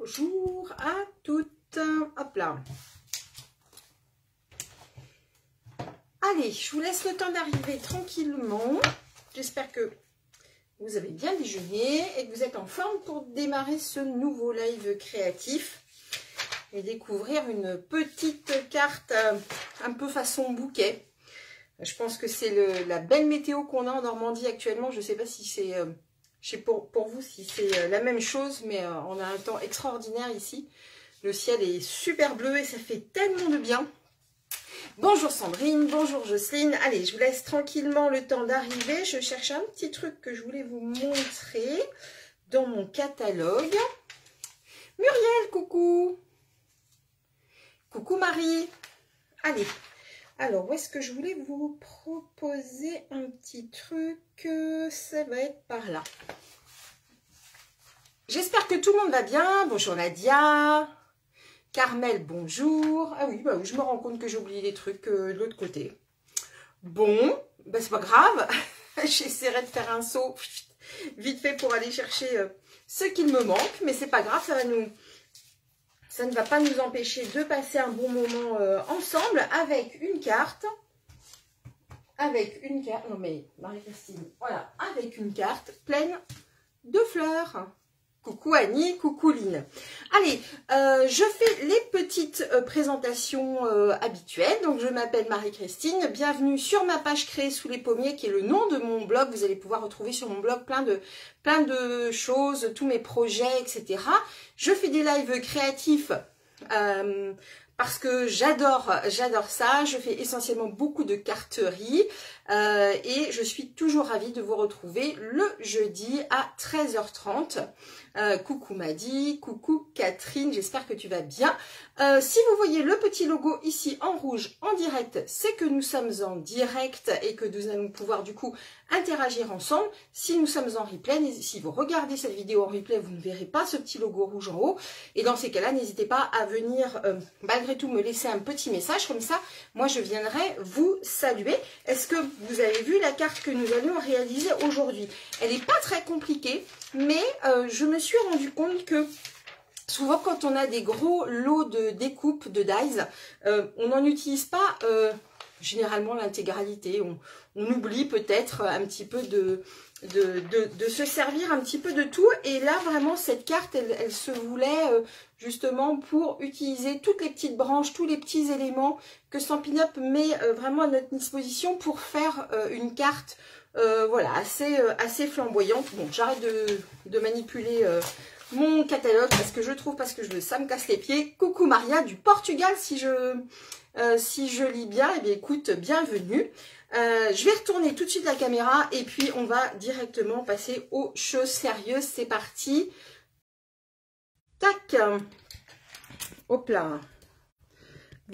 Bonjour à toutes. Hop là. Allez, je vous laisse le temps d'arriver tranquillement. J'espère que vous avez bien déjeuné et que vous êtes en forme pour démarrer ce nouveau live créatif et découvrir une petite carte un peu façon bouquet. Je pense que c'est la belle météo qu'on a en Normandie actuellement. Je ne sais pas si c'est... je sais pour vous si c'est la même chose, mais on a un temps extraordinaire ici. Le ciel est super bleu et ça fait tellement de bien. Bonjour Sandrine, bonjour Jocelyne. Allez, je vous laisse tranquillement le temps d'arriver. Je cherche un petit truc que je voulais vous montrer dans mon catalogue. Muriel, coucou. Coucou Marie. Allez. Alors, où est-ce que je voulais vous proposer un petit truc? Ça va être par là. J'espère que tout le monde va bien. Bonjour Nadia. Carmel, bonjour. Ah oui, bah oui, je me rends compte que j'ai oublié des trucs de l'autre côté. Bon, bah c'est pas grave. J'essaierai de faire un saut vite fait pour aller chercher ce qu'il me manque. Mais c'est pas grave, ça ne va pas nous empêcher de passer un bon moment ensemble avec une carte. Non mais Marie-Christine, voilà, avec une carte pleine de fleurs. Coucou Annie, coucou Lynn. Allez, je fais les petites présentations habituelles. Donc je m'appelle Marie-Christine. Bienvenue sur ma page créée sous les pommiers qui est le nom de mon blog. Vous allez pouvoir retrouver sur mon blog plein de choses, tous mes projets, etc. Je fais des lives créatifs parce que j'adore ça. Je fais essentiellement beaucoup de carterie et je suis toujours ravie de vous retrouver le jeudi à 13h30. Coucou Maddy, coucou Catherine, j'espère que tu vas bien. Si vous voyez le petit logo ici en rouge en direct, c'est que nous sommes en direct et que nous allons pouvoir du coup interagir ensemble. Si nous sommes en replay, si vous regardez cette vidéo en replay, vous ne verrez pas ce petit logo rouge en haut. Et dans ces cas-là, n'hésitez pas à venir malgré tout me laisser un petit message, comme ça, moi je viendrai vous saluer. Est-ce que vous avez vu la carte que nous allons réaliser aujourd'hui? Elle n'est pas très compliquée, mais je me suis rendu compte que souvent quand on a des gros lots de découpe de dies, on n'en utilise pas généralement l'intégralité. On oublie peut-être un petit peu de se servir un petit peu de tout. Et là vraiment cette carte elle se voulait justement pour utiliser toutes les petites branches, tous les petits éléments que Stampin' Up met vraiment à notre disposition pour faire une carte voilà, assez flamboyante. Bon, j'arrête de manipuler mon catalogue parce que ça me casse les pieds. Coucou Maria du Portugal, si je lis bien, eh bien écoute, bienvenue. Je vais retourner tout de suite la caméra et puis on va directement passer aux choses sérieuses. C'est parti. Tac. Hop là.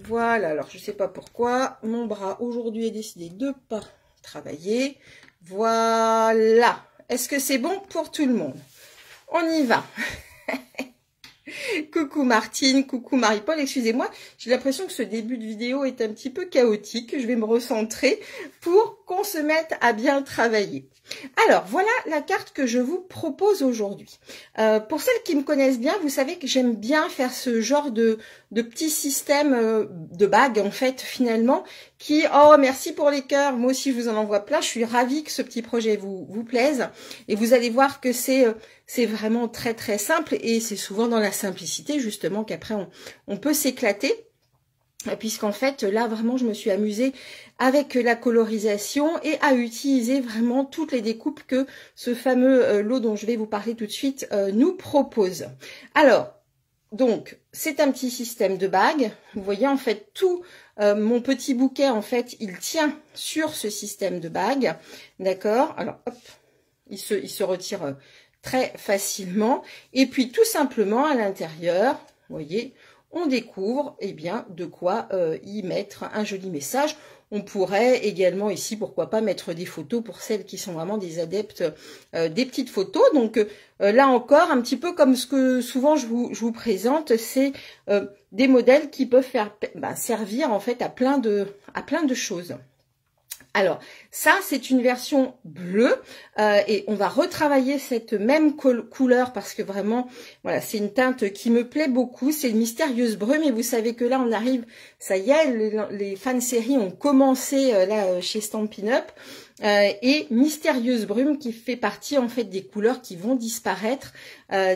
Voilà, alors je sais pas pourquoi mon bras aujourd'hui a décidé de pas travailler. Voilà. Est-ce que c'est bon pour tout le monde? On y va. Coucou Martine, coucou Marie-Paul, excusez-moi, j'ai l'impression que ce début de vidéo est un petit peu chaotique. Je vais me recentrer pour qu'on se mette à bien travailler. Alors, voilà la carte que je vous propose aujourd'hui. Pour celles qui me connaissent bien, vous savez que j'aime bien faire ce genre de petits systèmes de bagues, en fait, finalement, qui... Oh, merci pour les cœurs. Moi aussi, je vous en envoie plein. Je suis ravie que ce petit projet vous plaise. Et vous allez voir que c'est vraiment très, très simple. Et c'est souvent dans la simplicité, justement, qu'après, on peut s'éclater. Puisqu'en fait, là, vraiment, je me suis amusée avec la colorisation et à utiliser vraiment toutes les découpes que ce fameux lot dont je vais vous parler tout de suite nous propose. Alors, donc, c'est un petit système de bagues. Vous voyez, en fait, tout mon petit bouquet, en fait, il tient sur ce système de bagues. D'accord? Alors, hop, il se retire très facilement. Et puis, tout simplement, à l'intérieur, vous voyez, on découvre eh bien, de quoi y mettre un joli message. On pourrait également ici, pourquoi pas, mettre des photos pour celles qui sont vraiment des adeptes des petites photos. Donc là encore, un petit peu comme ce que souvent je vous présente, c'est des modèles qui peuvent servir en fait à plein de choses. Alors, ça, c'est une version bleue et on va retravailler cette même couleur parce que vraiment, voilà, c'est une teinte qui me plaît beaucoup. C'est une mystérieuse brume et vous savez que là, on arrive, ça y est, les fans séries ont commencé là chez Stampin' Up. Et mystérieuse brume qui fait partie en fait des couleurs qui vont disparaître.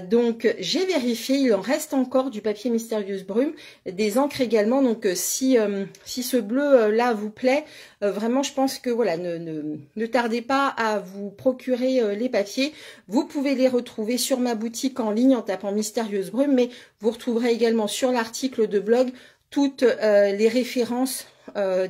Donc j'ai vérifié, il en reste encore du papier mystérieuse brume, des encres également. Donc si ce bleu là vous plaît, vraiment je pense que voilà, ne tardez pas à vous procurer les papiers. Vous pouvez les retrouver sur ma boutique en ligne en tapant mystérieuse brume, mais vous retrouverez également sur l'article de blog toutes les références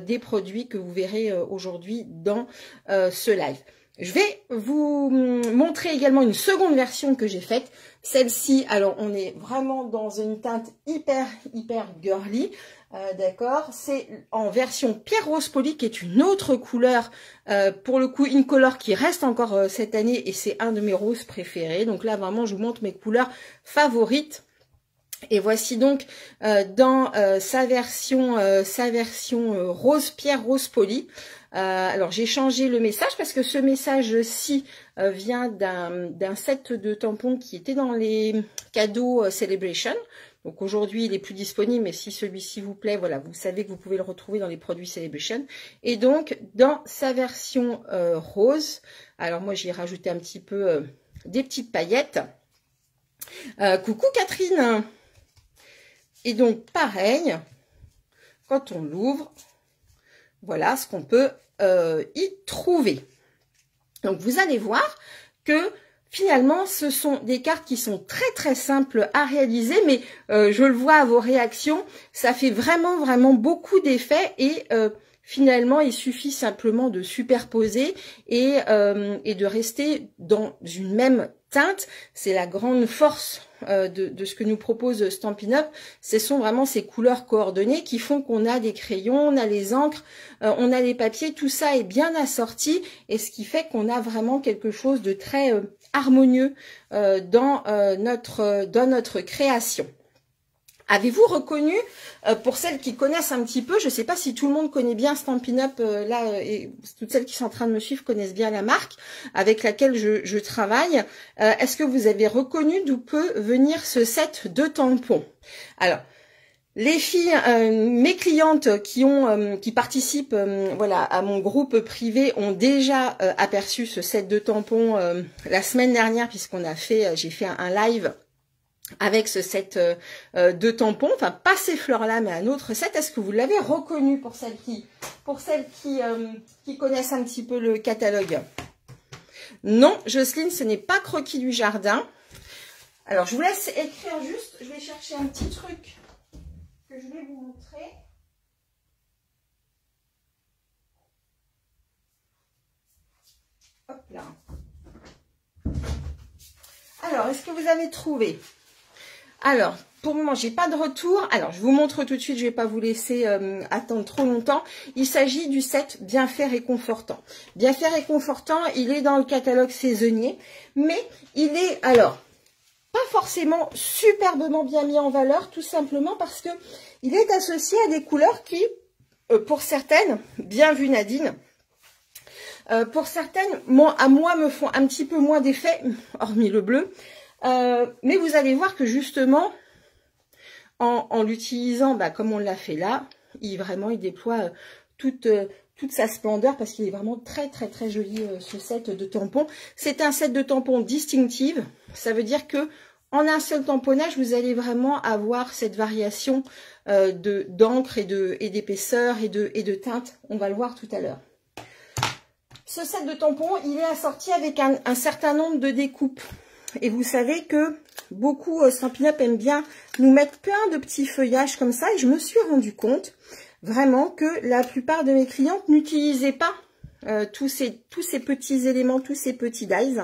des produits que vous verrez aujourd'hui dans ce live. Je vais vous montrer également une seconde version que j'ai faite. Celle-ci, alors on est vraiment dans une teinte hyper girly, d'accord. C'est en version pierre rose polie qui est une autre couleur, pour le coup Incolor qui reste encore cette année et c'est un de mes roses préférés. Donc là vraiment je vous montre mes couleurs favorites. Et voici donc dans sa version rose pierre rose polie. Alors j'ai changé le message parce que ce message-ci vient d'un set de tampons qui était dans les cadeaux Celebration. Donc aujourd'hui il est plus disponible, mais si celui-ci vous plaît, voilà, vous savez que vous pouvez le retrouver dans les produits Celebration. Et donc dans sa version rose, alors moi j'ai rajouté un petit peu des petites paillettes. Coucou Catherine. Et donc, pareil, quand on l'ouvre, voilà ce qu'on peut y trouver. Donc, vous allez voir que finalement, ce sont des cartes qui sont très simples à réaliser, mais je le vois à vos réactions, ça fait vraiment beaucoup d'effets et finalement, il suffit simplement de superposer et de rester dans une même teinte. C'est la grande force de ce que nous propose Stampin' Up. Ce sont vraiment ces couleurs coordonnées qui font qu'on a des crayons, on a les encres, on a les papiers, tout ça est bien assorti et ce qui fait qu'on a vraiment quelque chose de très harmonieux dans notre création. Avez-vous reconnu, pour celles qui connaissent un petit peu, je ne sais pas si tout le monde connaît bien Stampin' Up, là, et toutes celles qui sont en train de me suivre connaissent bien la marque avec laquelle je travaille. Est-ce que vous avez reconnu d'où peut venir ce set de tampons? Alors, les filles, mes clientes qui participent voilà, à mon groupe privé ont déjà aperçu ce set de tampons la semaine dernière puisqu'on a fait, j'ai fait un live avec ce set de tampons, enfin pas ces fleurs-là, mais un autre set. Est-ce que vous l'avez reconnu pour celles qui connaissent un petit peu le catalogue? Non, Jocelyne, ce n'est pas Croquis du jardin. Alors, je vous laisse écrire juste, je vais chercher un petit truc que je vais vous montrer. Hop là. Alors, est-ce que vous avez trouvé? Alors, pour le moment, j'ai pas de retour. Alors, je vous montre tout de suite, je vais pas vous laisser attendre trop longtemps. Il s'agit du set Bien fait réconfortant. Bien fait réconfortant, il est dans le catalogue saisonnier, mais il est, alors, pas forcément superbement bien mis en valeur, tout simplement parce que il est associé à des couleurs qui, pour certaines, bien vu Nadine, pour certaines, à moi, me font un petit peu moins d'effet, hormis le bleu. Mais vous allez voir que justement, en l'utilisant comme on l'a fait là, il déploie toute sa splendeur parce qu'il est vraiment très joli ce set de tampons. C'est un set de tampons distinctive. Ça veut dire que en un seul tamponnage, vous allez vraiment avoir cette variation d'encre et d'épaisseur et de teinte. On va le voir tout à l'heure. Ce set de tampons, il est assorti avec un certain nombre de découpes. Et vous savez que beaucoup Stampin' Up aiment bien nous mettre plein de petits feuillages comme ça. Et je me suis rendu compte vraiment que la plupart de mes clientes n'utilisaient pas tous ces petits éléments, tous ces petits dies.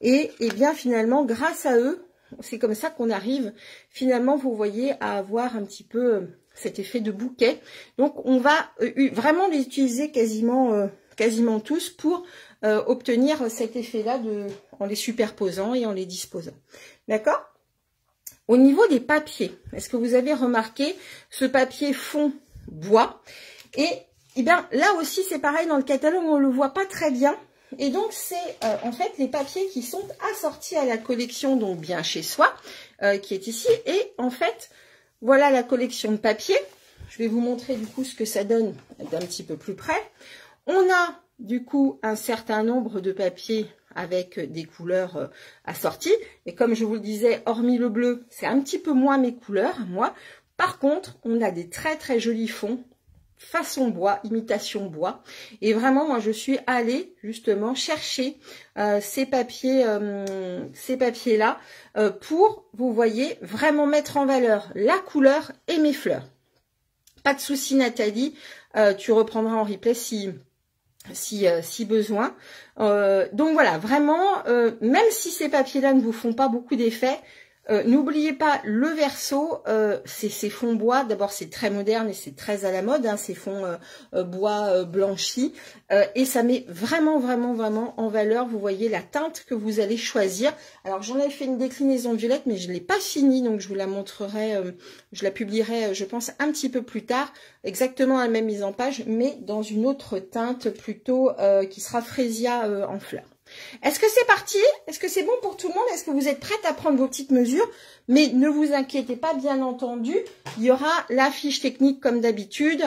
Et bien finalement, grâce à eux, c'est comme ça qu'on arrive finalement, vous voyez, à avoir un petit peu cet effet de bouquet. Donc on va vraiment les utiliser quasiment tous pour obtenir cet effet-là en les superposant et en les disposant. D'accord? Au niveau des papiers, est-ce que vous avez remarqué ce papier fond bois? Et Et bien là aussi c'est pareil, dans le catalogue on le voit pas très bien. Et donc c'est en fait les papiers qui sont assortis à la collection, donc bien chez soi, qui est ici. Et en fait, voilà la collection de papiers. Je vais vous montrer du coup ce que ça donne d'un petit peu plus près. On a du coup un certain nombre de papiers avec des couleurs assorties. Et comme je vous le disais, hormis le bleu, c'est un petit peu moins mes couleurs, moi. Par contre, on a des très très jolis fonds, façon bois, imitation bois. Et vraiment, moi, je suis allée justement chercher ces papiers-là pour, vous voyez, vraiment mettre en valeur la couleur et mes fleurs. Pas de souci, Nathalie, tu reprendras en replay si besoin. Donc voilà, vraiment, même si ces papiers-là ne vous font pas beaucoup d'effet, n'oubliez pas le verso, ces fonds bois. D'abord, c'est très moderne et c'est très à la mode, hein, ces fonds bois blanchis. Et ça met vraiment, vraiment, vraiment en valeur, vous voyez, la teinte que vous allez choisir. Alors, j'en ai fait une déclinaison violette, mais je ne l'ai pas finie, donc je vous la montrerai, je la publierai, je pense, un petit peu plus tard, exactement à la même mise en page, mais dans une autre teinte plutôt qui sera frésia en fleurs. Est-ce que c'est parti? Est-ce que c'est bon pour tout le monde? Est-ce que vous êtes prête à prendre vos petites mesures? Mais ne vous inquiétez pas, bien entendu, il y aura la fiche technique comme d'habitude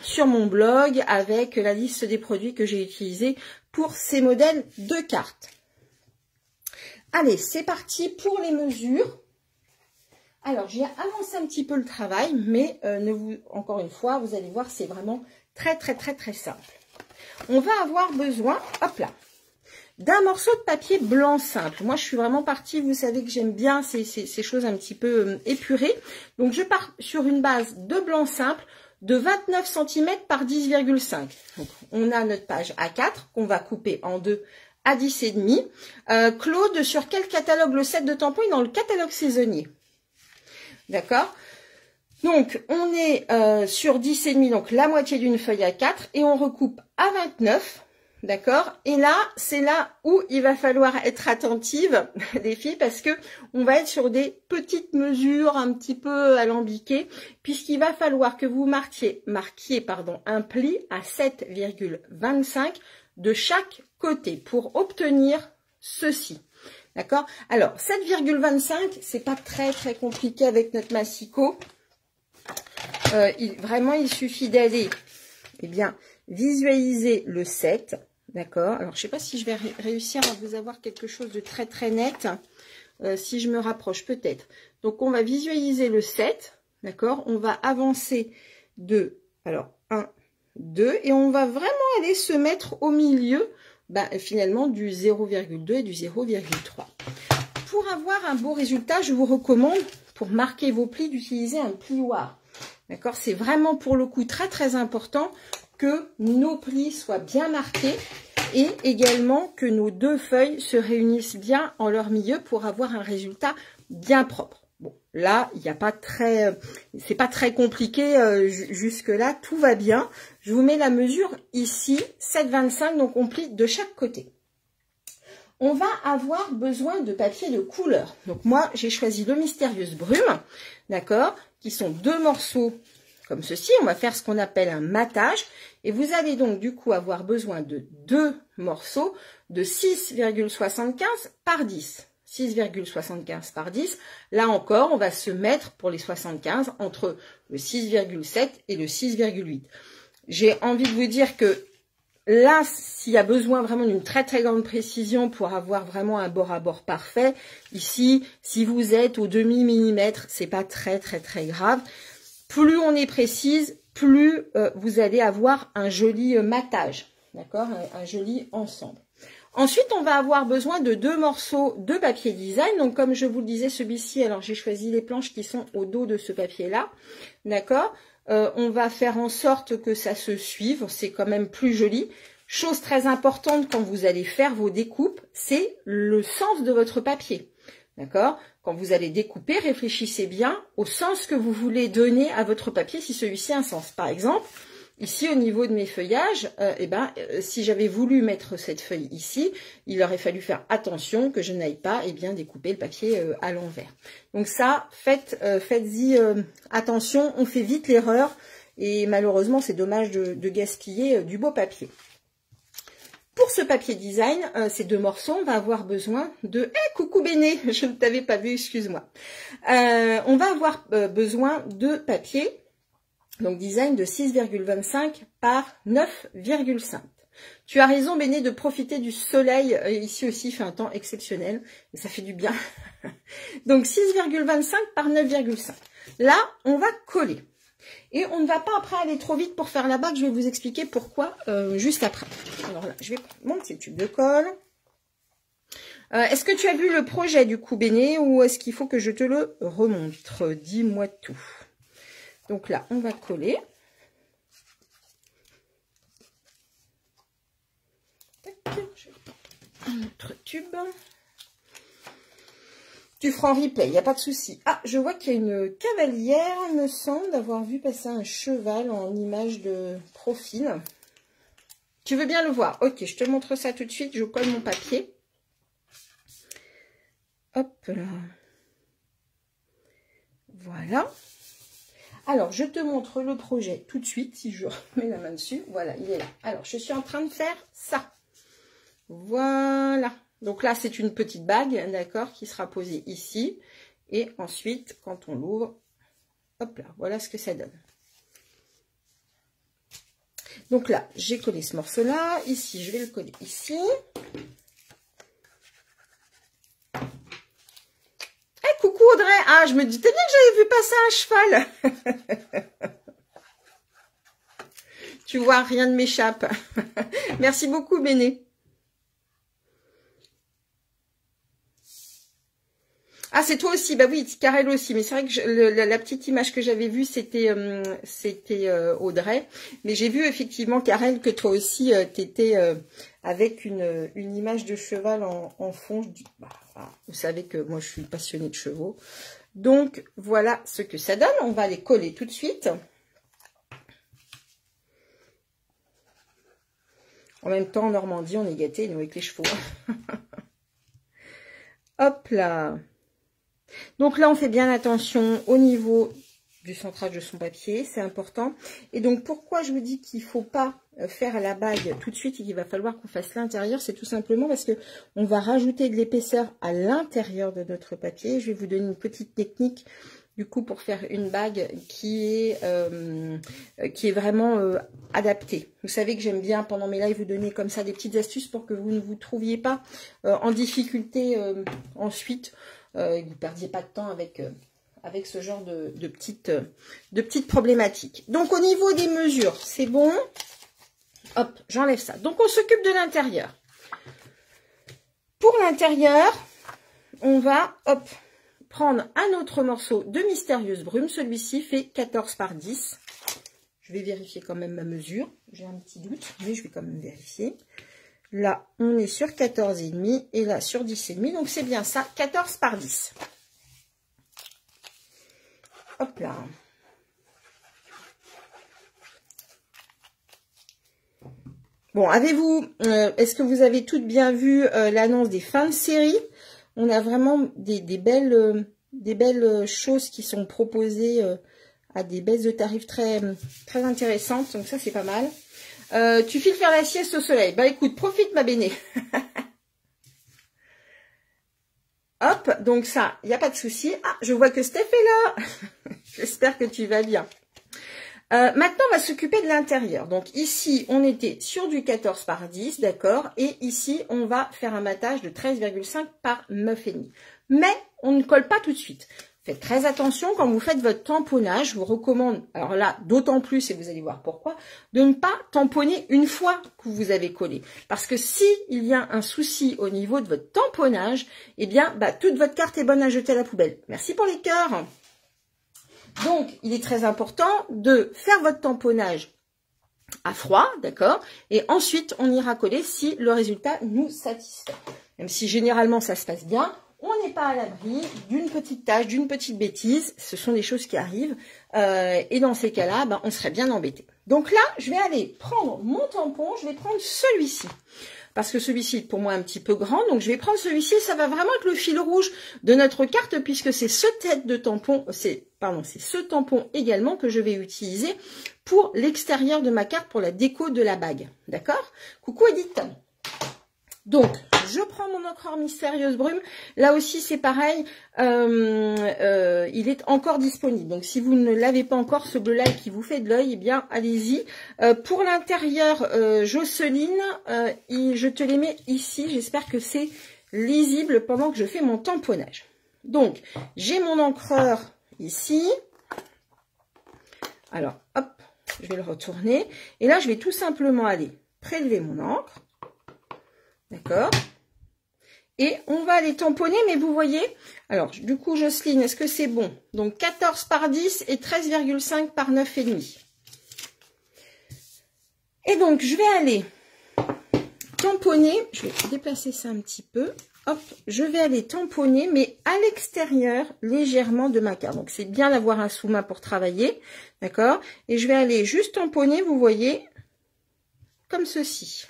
sur mon blog avec la liste des produits que j'ai utilisés pour ces modèles de cartes. Allez, c'est parti pour les mesures. Alors, j'ai avancé un petit peu le travail, mais encore une fois, vous allez voir, c'est vraiment très, très, très, très simple. On va avoir besoin, hop là, d'un morceau de papier blanc simple. Moi, je suis vraiment partie, vous savez que j'aime bien ces choses un petit peu épurées. Donc, je pars sur une base de blanc simple de 29 cm par 10,5. Donc, on a notre page A4 qu'on va couper en deux à 10,5. Claude, sur quel catalogue le set de tampons est dans le catalogue saisonnier? D'accord? Donc, on est sur 10,5, donc la moitié d'une feuille A4, et on recoupe à 29. D'accord? Et là, c'est là où il va falloir être attentive, les filles, parce que on va être sur des petites mesures un petit peu alambiquées, puisqu'il va falloir que vous marquiez un pli à 7,25 de chaque côté pour obtenir ceci. D'accord? Alors, 7,25, c'est pas très très compliqué avec notre massicot. Vraiment, il suffit d'aller, eh bien, visualiser le 7. D'accord. Alors, je ne sais pas si je vais réussir à vous avoir quelque chose de très, très net. Si je me rapproche, peut-être. Donc, on va visualiser le 7. D'accord. On va avancer de, alors, 1, 2. Et on va vraiment aller se mettre au milieu, finalement, du 0,2 et du 0,3. Pour avoir un beau résultat, je vous recommande, pour marquer vos plis, d'utiliser un plioir. D'accord. C'est vraiment, pour le coup, très, très important que nos plis soient bien marqués et également que nos deux feuilles se réunissent bien en leur milieu pour avoir un résultat bien propre. Bon, là, il n'y a pas très, c'est pas très compliqué jusque là, tout va bien. Je vous mets la mesure ici, 7,25, donc on plie de chaque côté. On va avoir besoin de papier de couleur. Donc moi, j'ai choisi le Mystérieuse Brume, d'accord, qui sont deux morceaux comme ceci. On va faire ce qu'on appelle un matage. Et vous allez donc du coup avoir besoin de deux morceaux de 6,75 par 10. 6,75 par 10. Là encore, on va se mettre pour les 75 entre le 6,7 et le 6,8. J'ai envie de vous dire que là, s'il y a besoin vraiment d'une très très grande précision pour avoir vraiment un bord à bord parfait, ici, si vous êtes au demi-millimètre, c'est pas très très très grave. Plus on est précise, plus vous allez avoir un joli matage, d'accord, un joli ensemble. Ensuite, on va avoir besoin de deux morceaux de papier design. Donc, comme je vous le disais, celui-ci, alors j'ai choisi les planches qui sont au dos de ce papier-là, d'accord. On va faire en sorte que ça se suive, c'est quand même plus joli. Chose très importante quand vous allez faire vos découpes, c'est le sens de votre papier. D'accord? Quand vous allez découper, réfléchissez bien au sens que vous voulez donner à votre papier si celui-ci a un sens. Par exemple, ici au niveau de mes feuillages, si j'avais voulu mettre cette feuille ici, il aurait fallu faire attention que je n'aille pas découper le papier à l'envers. Donc ça, faites-y attention, on fait vite l'erreur Et malheureusement, c'est dommage de gaspiller du beau papier. Pour ce papier design, ces 2 morceaux, on va avoir besoin de... coucou Béné, je ne t'avais pas vu, excuse-moi. On va avoir besoin de papier, donc design de 6,25 par 9,5. Tu as raison Béné de profiter du soleil, ici aussi il fait un temps exceptionnel, et ça fait du bien. Donc 6,25 par 9,5. Là, on va coller. Et on ne va pas après aller trop vite pour faire la bague. Je vais vous expliquer pourquoi juste après. Alors là, je vais prendre mon petit tube de colle. Est-ce que tu as vu le projet du coup, Béné, ou est-ce qu'il faut que je te le remontre? Dis-moi tout. Donc là, on va coller. Tac, je vais prendre un autre tube. Tu feras en replay, il n'y a pas de souci. Ah, je vois qu'il y a une cavalière, il me semble d'avoir vu passer un cheval en image de profil. Tu veux bien le voir? Ok, je te montre ça tout de suite, je colle mon papier. Hop là. Voilà. Alors, je te montre le projet tout de suite, si je mets la main dessus. Voilà, il est là. Alors, je suis en train de faire ça. Voilà. Donc là, c'est une petite bague, d'accord, qui sera posée ici. Et ensuite, quand on l'ouvre, hop là, voilà ce que ça donne. Donc là, j'ai collé ce morceau-là. Ici, je vais le coller ici. Eh, coucou Audrey. Ah, je me disais bien que j'avais vu passer un cheval. Tu vois, rien ne m'échappe. Merci beaucoup, Béné. Ah, c'est toi aussi, bah oui, Karel aussi, mais c'est vrai que la petite image que j'avais vue, c'était Audrey, mais j'ai vu effectivement, Karel, que toi aussi, tu étais avec une image de cheval en fond. Vous savez que moi, je suis passionnée de chevaux, donc voilà ce que ça donne. On va les coller tout de suite. En même temps, en Normandie, on est gâtés, nous, avec les chevaux. Hop là. Donc là, on fait bien attention au niveau du centrage de son papier, c'est important. Et donc, pourquoi je vous dis qu'il ne faut pas faire la bague tout de suite et qu'il va falloir qu'on fasse l'intérieur, c'est tout simplement parce que on va rajouter de l'épaisseur à l'intérieur de notre papier. Je vais vous donner une petite technique, du coup, pour faire une bague qui est vraiment adaptée. Vous savez que j'aime bien, pendant mes lives, vous donner comme ça des petites astuces pour que vous ne vous trouviez pas en difficulté ensuite. Et que vous ne perdiez pas de temps avec ce genre de petites problématiques. Donc, au niveau des mesures, c'est bon. Hop, j'enlève ça. Donc, on s'occupe de l'intérieur. Pour l'intérieur, on va, hop, prendre un autre morceau de Mystérieuse Brume. Celui-ci fait 14 par 10. Je vais vérifier quand même ma mesure. J'ai un petit doute, mais je vais quand même vérifier. Là, on est sur 14,5 et là sur 10,5. Donc, c'est bien ça, 14 par 10. Hop là. Bon, avez-vous, est-ce que vous avez toutes bien vu l'annonce des fins de série? On a vraiment des belles choses qui sont proposées à des baisses de tarifs très intéressantes. Donc, ça, c'est pas mal. Tu files faire la sieste au soleil. Bah écoute, profite ma Béné. Hop, donc ça, il n'y a pas de souci. Ah, je vois que Steph est là. J'espère que tu vas bien. Maintenant, on va s'occuper de l'intérieur. Donc ici, on était sur du 14 par 10, d'accord. Et ici, on va faire un matage de 13,5 par 9,5. Mais on ne colle pas tout de suite. Faites très attention quand vous faites votre tamponnage. Je vous recommande, alors là, d'autant plus, et vous allez voir pourquoi, de ne pas tamponner une fois que vous avez collé. Parce que si il y a un souci au niveau de votre tamponnage, eh bien, toute votre carte est bonne à jeter à la poubelle. Merci pour les cœurs. Donc, il est très important de faire votre tamponnage à froid, d'accord? Et ensuite, on ira coller si le résultat nous satisfait. Même si généralement, ça se passe bien. On n'est pas à l'abri d'une petite tâche, d'une petite bêtise. Ce sont des choses qui arrivent. Et dans ces cas-là, on serait bien embêté. Donc là, je vais aller prendre mon tampon. Je vais prendre celui-ci. Parce que celui-ci est pour moi un petit peu grand. Donc je vais prendre celui-ci. Ça va vraiment être le fil rouge de notre carte. Puisque c'est ce tête de tampon. pardon, c'est ce tampon également que je vais utiliser pour l'extérieur de ma carte, pour la déco de la bague. D'accord? Coucou Edith. Donc, je prends mon encreur Mystérieuse Brume. Là aussi, c'est pareil. Il est encore disponible. Donc, si vous ne l'avez pas encore, ce bleu-là qui vous fait de l'œil, eh bien, allez-y. Pour l'intérieur, Jocelyne, je te les mets ici. J'espère que c'est lisible pendant que je fais mon tamponnage. Donc, j'ai mon encreur ici. Alors, hop, je vais le retourner. Et là, je vais tout simplement aller prélever mon encre. D'accord? Et on va aller tamponner, mais vous voyez, alors du coup Jocelyne, est-ce que c'est bon? Donc 14 par 10 et 13,5 par 9,5. Et donc je vais aller tamponner, je vais déplacer ça un petit peu, hop, je vais aller tamponner, mais à l'extérieur légèrement de ma carte. Donc c'est bien d'avoir un sous-main pour travailler, d'accord? Et je vais aller juste tamponner, vous voyez, comme ceci.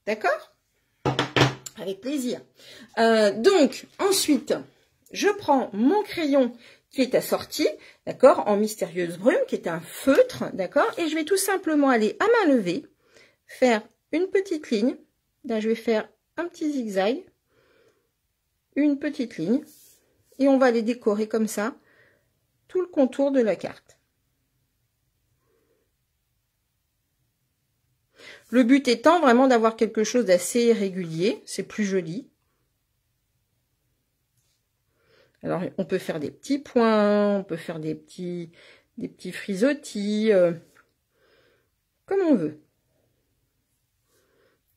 D'accord? Avec plaisir. Donc, ensuite, je prends mon crayon qui est assorti, d'accord, en Mystérieuse Brume, qui est un feutre, d'accord, et je vais tout simplement aller à main levée, faire une petite ligne. Là, je vais faire un petit zigzag, une petite ligne, et on va aller décorer comme ça tout le contour de la carte. Le but étant vraiment d'avoir quelque chose d'assez régulier, c'est plus joli. Alors, on peut faire des petits points, on peut faire des petits frisottis, comme on veut.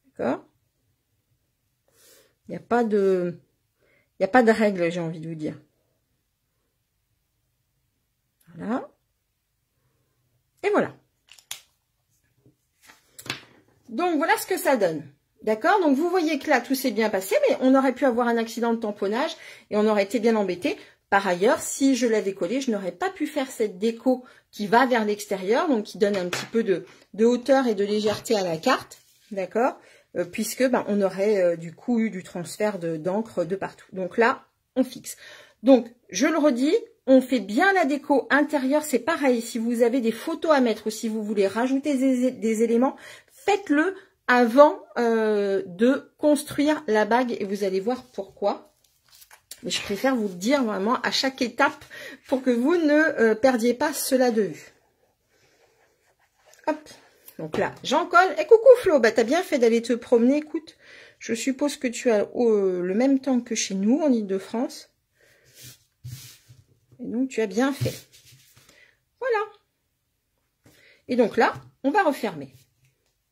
D'accord? Il n'y a pas de règle, j'ai envie de vous dire. Voilà. Et voilà. Donc, voilà ce que ça donne. D'accord? Donc, vous voyez que là, tout s'est bien passé, mais on aurait pu avoir un accident de tamponnage et on aurait été bien embêté. Par ailleurs, si je l'avais collé, je n'aurais pas pu faire cette déco qui va vers l'extérieur, donc qui donne un petit peu de hauteur et de légèreté à la carte. D'accord? Puisque on aurait du coup eu du transfert d'encre de partout. Donc là, on fixe. Donc, je le redis, on fait bien la déco intérieure. C'est pareil, si vous avez des photos à mettre ou si vous voulez rajouter des éléments, faites-le avant de construire la bague et vous allez voir pourquoi. Mais je préfère vous le dire vraiment à chaque étape pour que vous ne perdiez pas cela de vue. Hop, donc là, j'en colle. Et coucou Flo, bah t'as bien fait d'aller te promener. Écoute, je suppose que tu as le même temps que chez nous en Ile-de-France. Et donc tu as bien fait. Voilà. Et donc là, on va refermer.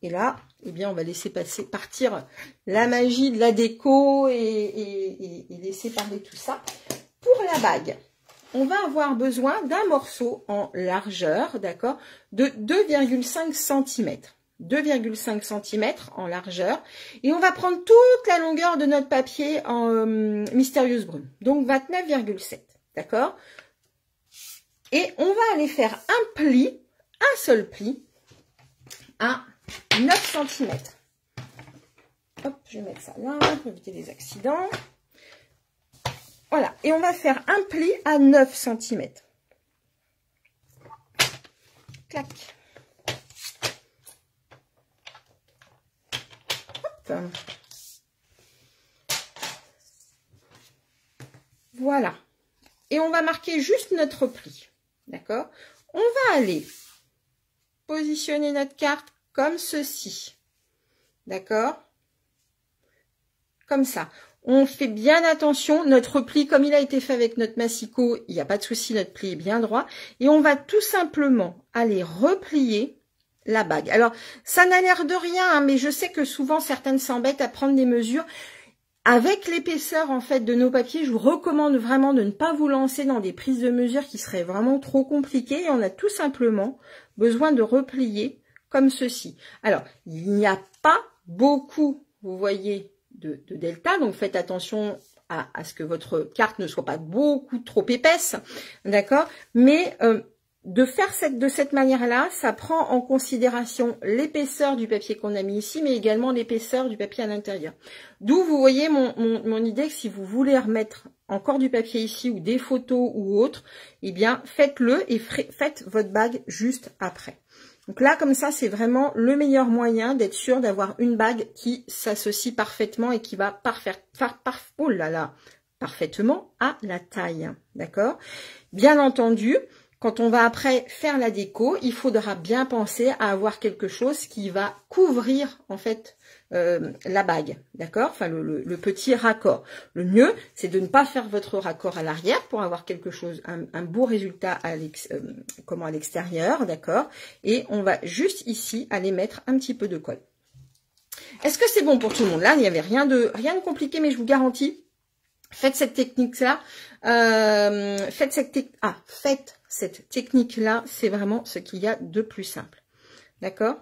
Et là, eh bien, on va laisser partir la magie de la déco et laisser parler tout ça. Pour la bague, on va avoir besoin d'un morceau en largeur, d'accord, de 2,5 cm. 2,5 cm en largeur. Et on va prendre toute la longueur de notre papier en Mystérieuse Brume. Donc 29,7, d'accord. Et on va aller faire un pli, un seul pli, à 9 cm. Hop, je vais mettre ça là pour éviter les accidents. Voilà, et on va faire un pli à 9 cm. Clac. Hop. Voilà. Et on va marquer juste notre pli. D'accord? On va aller positionner notre carte comme ceci. D'accord? Comme ça. On fait bien attention. Notre pli, comme il a été fait avec notre massicot, il n'y a pas de souci, notre pli est bien droit. Et on va tout simplement aller replier la bague. Alors, ça n'a l'air de rien, hein, mais je sais que souvent, certaines s'embêtent à prendre des mesures. Avec l'épaisseur, en fait, de nos papiers, je vous recommande vraiment de ne pas vous lancer dans des prises de mesure qui seraient vraiment trop compliquées. Et on a tout simplement besoin de replier comme ceci. Alors, il n'y a pas beaucoup, vous voyez, de delta, donc faites attention à ce que votre carte ne soit pas beaucoup trop épaisse, d'accord? Mais de faire de cette manière-là, ça prend en considération l'épaisseur du papier qu'on a mis ici, mais également l'épaisseur du papier à l'intérieur. D'où vous voyez mon idée que si vous voulez remettre encore du papier ici ou des photos ou autre, eh bien faites-le et faites votre bague juste après. Donc là, comme ça, c'est vraiment le meilleur moyen d'être sûr d'avoir une bague qui s'associe parfaitement et qui va parfaitement à la taille. D'accord? Bien entendu, quand on va après faire la déco, il faudra bien penser à avoir quelque chose qui va couvrir en fait la bague, d'accord? Enfin le petit raccord. Le mieux, c'est de ne pas faire votre raccord à l'arrière pour avoir quelque chose, un beau résultat à l'extérieur, d'accord? Et on va juste ici aller mettre un petit peu de colle. Est-ce que c'est bon pour tout le monde? Là, il n'y avait rien de compliqué, mais je vous garantis, faites cette technique-là. Faites cette technique-là, c'est vraiment ce qu'il y a de plus simple. D'accord?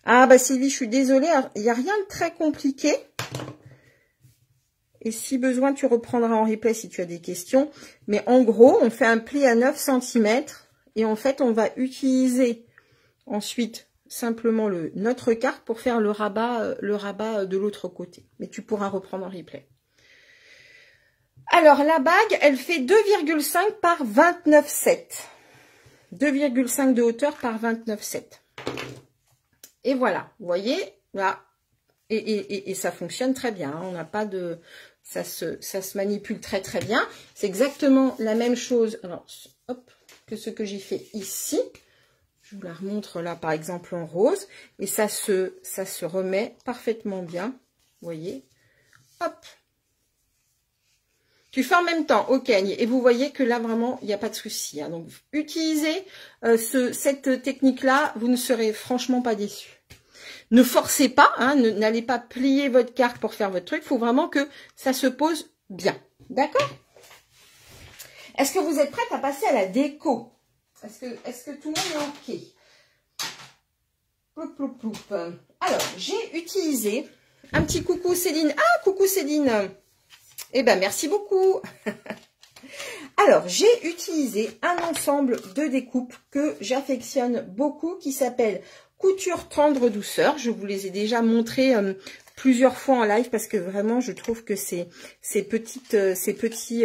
Ah bah Sylvie, je suis désolée, il n'y a rien de très compliqué. Et si besoin, tu reprendras en replay si tu as des questions. Mais en gros, on fait un pli à 9 cm et en fait, on va utiliser ensuite simplement notre carte pour faire le rabat de l'autre côté. Mais tu pourras reprendre en replay. Alors, la bague, elle fait 2,5 par 29,7. 2,5 de hauteur par 29,7. Et voilà, vous voyez, là, et ça fonctionne très bien. Hein, on n'a pas de... Ça se manipule très très bien. C'est exactement la même chose alors, hop, que ce que j'ai fait ici. Je vous la remontre là, par exemple, en rose. Et ça se remet parfaitement bien. Vous voyez, hop. Tu fais en même temps, ok, et vous voyez que là, vraiment, il n'y a pas de souci. Hein. Donc, utilisez cette technique-là, vous ne serez franchement pas déçus. Ne forcez pas, hein, n'allez pas plier votre carte pour faire votre truc. Il faut vraiment que ça se pose bien. D'accord? Est-ce que vous êtes prête à passer à la déco? Est-ce que tout le monde est ok? Ploup, ploup, ploup. Alors, j'ai utilisé un petit coucou Céline. Ah, coucou Céline. Eh bien, merci beaucoup. Alors, j'ai utilisé un ensemble de découpes que j'affectionne beaucoup qui s'appelle Couture Tendre Douceur. Je vous les ai déjà montrés plusieurs fois en live parce que vraiment, je trouve que ces petits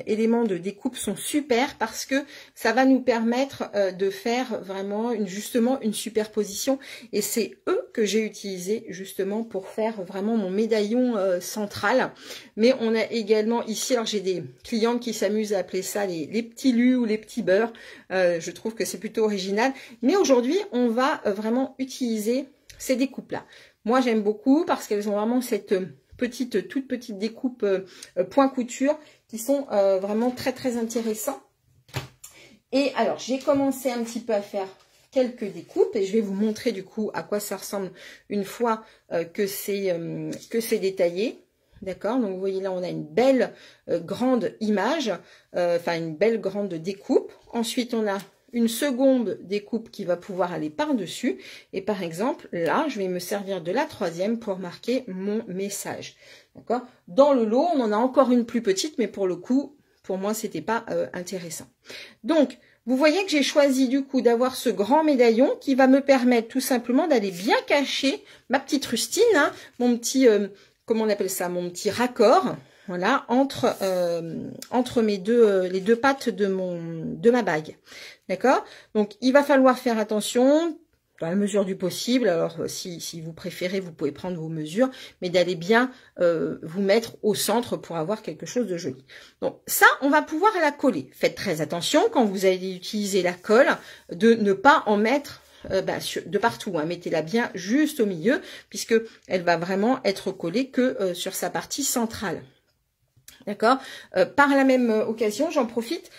éléments de découpe sont super parce que ça va nous permettre de faire vraiment justement une superposition. Et c'est eux que j'ai utilisé justement pour faire vraiment mon médaillon central. Mais on a également ici, alors j'ai des clientes qui s'amusent à appeler ça les petits lus ou les petits beurres. Je trouve que c'est plutôt original. Mais aujourd'hui, on va vraiment utiliser ces découpes-là. Moi, j'aime beaucoup parce qu'elles ont vraiment cette toute petite découpe point couture qui sont vraiment très, très intéressants. Et alors, j'ai commencé un petit peu à faire quelques découpes et je vais vous montrer du coup à quoi ça ressemble une fois que c'est détaillé. D'accord? Donc, vous voyez là, on a une belle grande image, enfin une belle grande découpe. Ensuite, on a une seconde découpe qui va pouvoir aller par-dessus. Et par exemple, là, je vais me servir de la troisième pour marquer mon message. D'accord? Dans le lot, on en a encore une plus petite, mais pour le coup, pour moi, c'était pas intéressant. Donc, vous voyez que j'ai choisi du coup d'avoir ce grand médaillon qui va me permettre tout simplement d'aller bien cacher ma petite rustine, hein, mon petit, comment on appelle ça, mon petit raccord. Voilà, entre les deux pattes de ma bague. D'accord? Donc, il va falloir faire attention, dans la mesure du possible. Alors, si vous préférez, vous pouvez prendre vos mesures, mais d'aller bien vous mettre au centre pour avoir quelque chose de joli. Donc, ça, on va pouvoir la coller. Faites très attention quand vous allez utiliser la colle, de ne pas en mettre de partout, hein. Mettez-la bien juste au milieu, puisque elle va vraiment être collée que sur sa partie centrale. D'accord? Par la même occasion, j'en profite,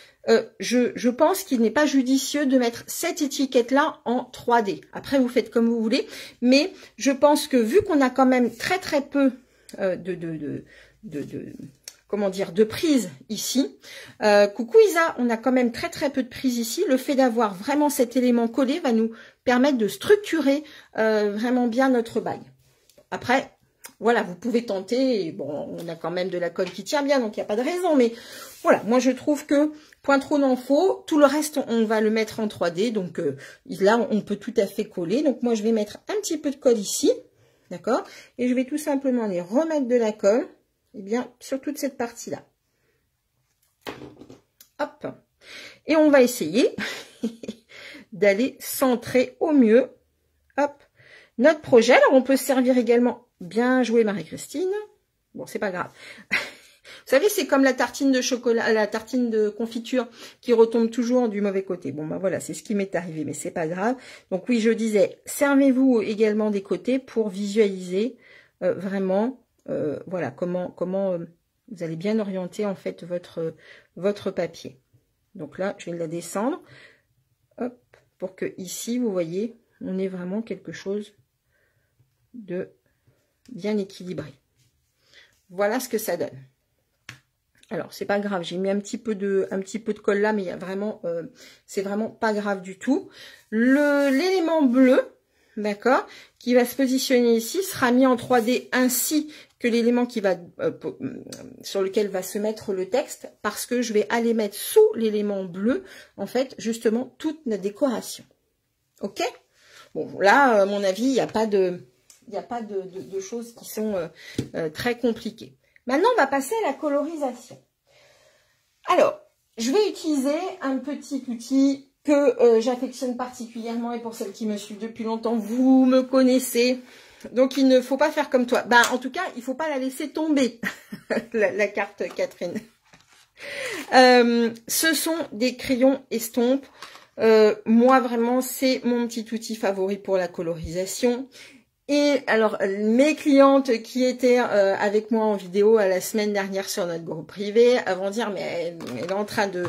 je pense qu'il n'est pas judicieux de mettre cette étiquette-là en 3D. Après, vous faites comme vous voulez, mais je pense que vu qu'on a quand même très très peu de prise ici, coucou Isa, on a quand même très très peu de prise ici. Le fait d'avoir vraiment cet élément collé va nous permettre de structurer vraiment bien notre bague. Après, voilà, vous pouvez tenter. Et bon, on a quand même de la colle qui tient bien, donc il n'y a pas de raison. Mais voilà, moi je trouve que point trop n'en faut. Tout le reste, on va le mettre en 3D. Donc là, on peut tout à fait coller. Donc moi, je vais mettre un petit peu de colle ici. D'accord? Et je vais tout simplement aller remettre de la colle eh bien, sur toute cette partie-là. Hop. Et on va essayer d'aller centrer au mieux, hop, notre projet. Alors, on peut se servir également, bien joué Marie-Christine. Bon, c'est pas grave. Vous savez, c'est comme la tartine de chocolat, la tartine de confiture qui retombe toujours du mauvais côté. Bon, ben voilà, c'est ce qui m'est arrivé, mais c'est pas grave. Donc oui, je disais, servez-vous également des côtés pour visualiser vraiment, voilà, comment vous allez bien orienter en fait votre papier. Donc là, je vais la descendre, hop, pour que ici, vous voyez, on ait vraiment quelque chose de bien équilibré. Voilà ce que ça donne. Alors, c'est pas grave, j'ai mis un petit peu de colle là, mais il y a vraiment, c'est vraiment pas grave du tout. L'élément bleu, d'accord, qui va se positionner ici, sera mis en 3D ainsi que l'élément qui va sur lequel va se mettre le texte, parce que je vais aller mettre sous l'élément bleu, en fait, justement, toute la décoration. Ok? Bon, là, à mon avis, il n'y a pas de choses qui sont très compliquées. Maintenant, on va passer à la colorisation. Alors, je vais utiliser un petit outil que j'affectionne particulièrement, et pour celles qui me suivent depuis longtemps, vous me connaissez. Donc, il ne faut pas faire comme toi. Ben, en tout cas, il ne faut pas la laisser tomber, la carte Catherine. Ce sont des crayons estampes. Moi, vraiment, c'est mon petit outil favori pour la colorisation. Et alors, mes clientes qui étaient avec moi en vidéo la semaine dernière sur notre groupe privé, vont dire, mais elle est en train de...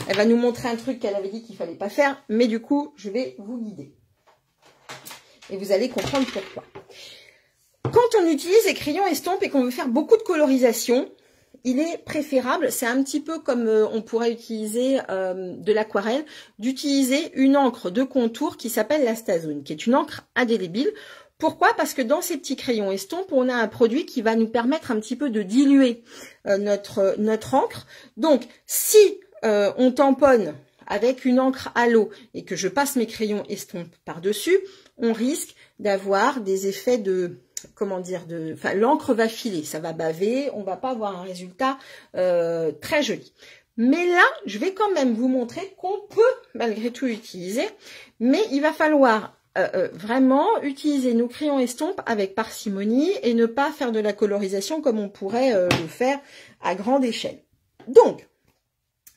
Elle va nous montrer un truc qu'elle avait dit qu'il fallait pas faire, mais du coup, je vais vous guider. Et vous allez comprendre pourquoi. Quand on utilise les crayons estampes et qu'on veut faire beaucoup de colorisation, il est préférable, c'est un petit peu comme on pourrait utiliser de l'aquarelle, d'utiliser une encre de contour qui s'appelle la Stazone, qui est une encre indélébile. Pourquoi? Parce que dans ces petits crayons estampes, on a un produit qui va nous permettre un petit peu de diluer notre encre. Donc, si on tamponne avec une encre à l'eau et que je passe mes crayons estampes par-dessus, on risque d'avoir des effets de... Comment dire, enfin, l'encre va filer, ça va baver, on va pas avoir un résultat très joli. Mais là, je vais quand même vous montrer qu'on peut malgré tout utiliser, mais il va falloir vraiment utiliser nos crayons estampes avec parcimonie et ne pas faire de la colorisation comme on pourrait le faire à grande échelle. Donc,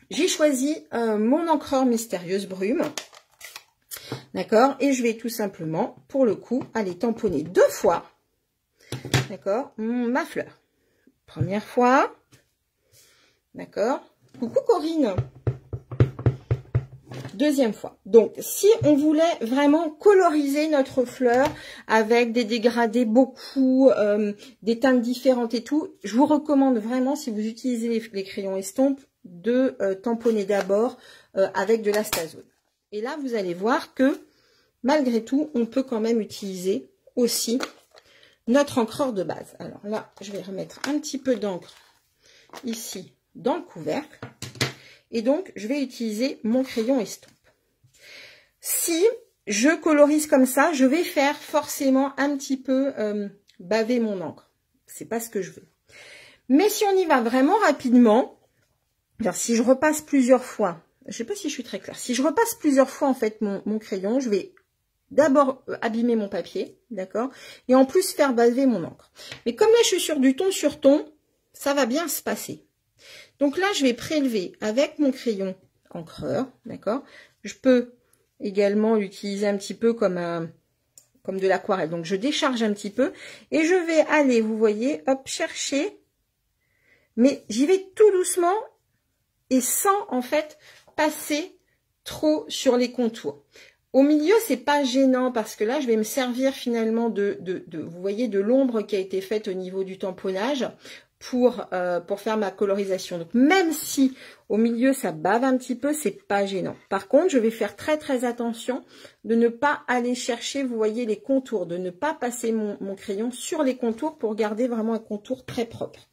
j'ai choisi mon encreur mystérieuse brume. D'accord? Et je vais tout simplement, pour le coup, aller tamponner 2 fois. D'accord, ma fleur. Première fois. D'accord. Coucou Corinne. Deuxième fois. Donc, si on voulait vraiment coloriser notre fleur avec des dégradés beaucoup, des teintes différentes et tout, je vous recommande vraiment, si vous utilisez les crayons estampes, de tamponner d'abord avec de la Stazone. Et là, vous allez voir que, malgré tout, on peut quand même utiliser aussi notre encreur de base. Alors là, je vais remettre un petit peu d'encre ici dans le couvercle. Et donc, je vais utiliser mon crayon estompe. Si je colorise comme ça, je vais faire forcément un petit peu baver mon encre. C'est pas ce que je veux. Mais si on y va vraiment rapidement, alors si je repasse plusieurs fois, je sais pas si je suis très claire, si je repasse plusieurs fois en fait mon crayon, je vais d'abord abîmer mon papier, d'accord, et en plus faire baver mon encre. Mais comme là je suis sur du ton sur ton, ça va bien se passer. Donc là je vais prélever avec mon crayon encreur, d'accord. Je peux également l'utiliser un petit peu comme de l'aquarelle. Donc je décharge un petit peu et je vais aller, vous voyez, hop, chercher, mais j'y vais tout doucement et sans en fait passer trop sur les contours. Au milieu, c'est pas gênant parce que là, je vais me servir finalement vous voyez, de l'ombre qui a été faite au niveau du tamponnage pour faire ma colorisation. Donc, même si au milieu, ça bave un petit peu, c'est pas gênant. Par contre, je vais faire très, très attention de ne pas aller chercher, vous voyez, les contours, de ne pas passer mon crayon sur les contours pour garder vraiment un contour très propre.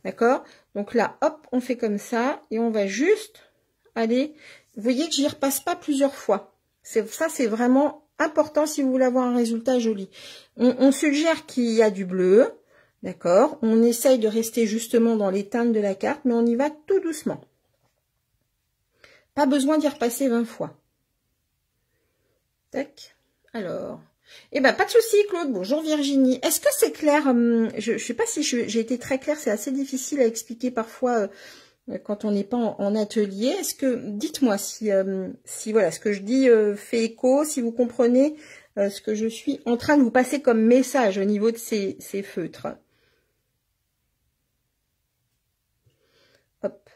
D'accord? Donc là, hop, on fait comme ça et on va juste aller, vous voyez que j'y repasse pas plusieurs fois. Ça, c'est vraiment important si vous voulez avoir un résultat joli. On suggère qu'il y a du bleu, D'accord? On essaye de rester justement dans les teintes de la carte, mais on y va tout doucement. Pas besoin d'y repasser 20 fois. Tac. Alors. Eh ben, pas de souci, Claude. Bonjour Virginie. Est-ce que c'est clair? Je sais pas si j'ai été très claire. C'est assez difficile à expliquer parfois quand on n'est pas en atelier. Est-ce que, dites-moi si voilà, ce que je dis fait écho, si vous comprenez ce que je suis en train de vous passer comme message au niveau de ces feutres. Hop.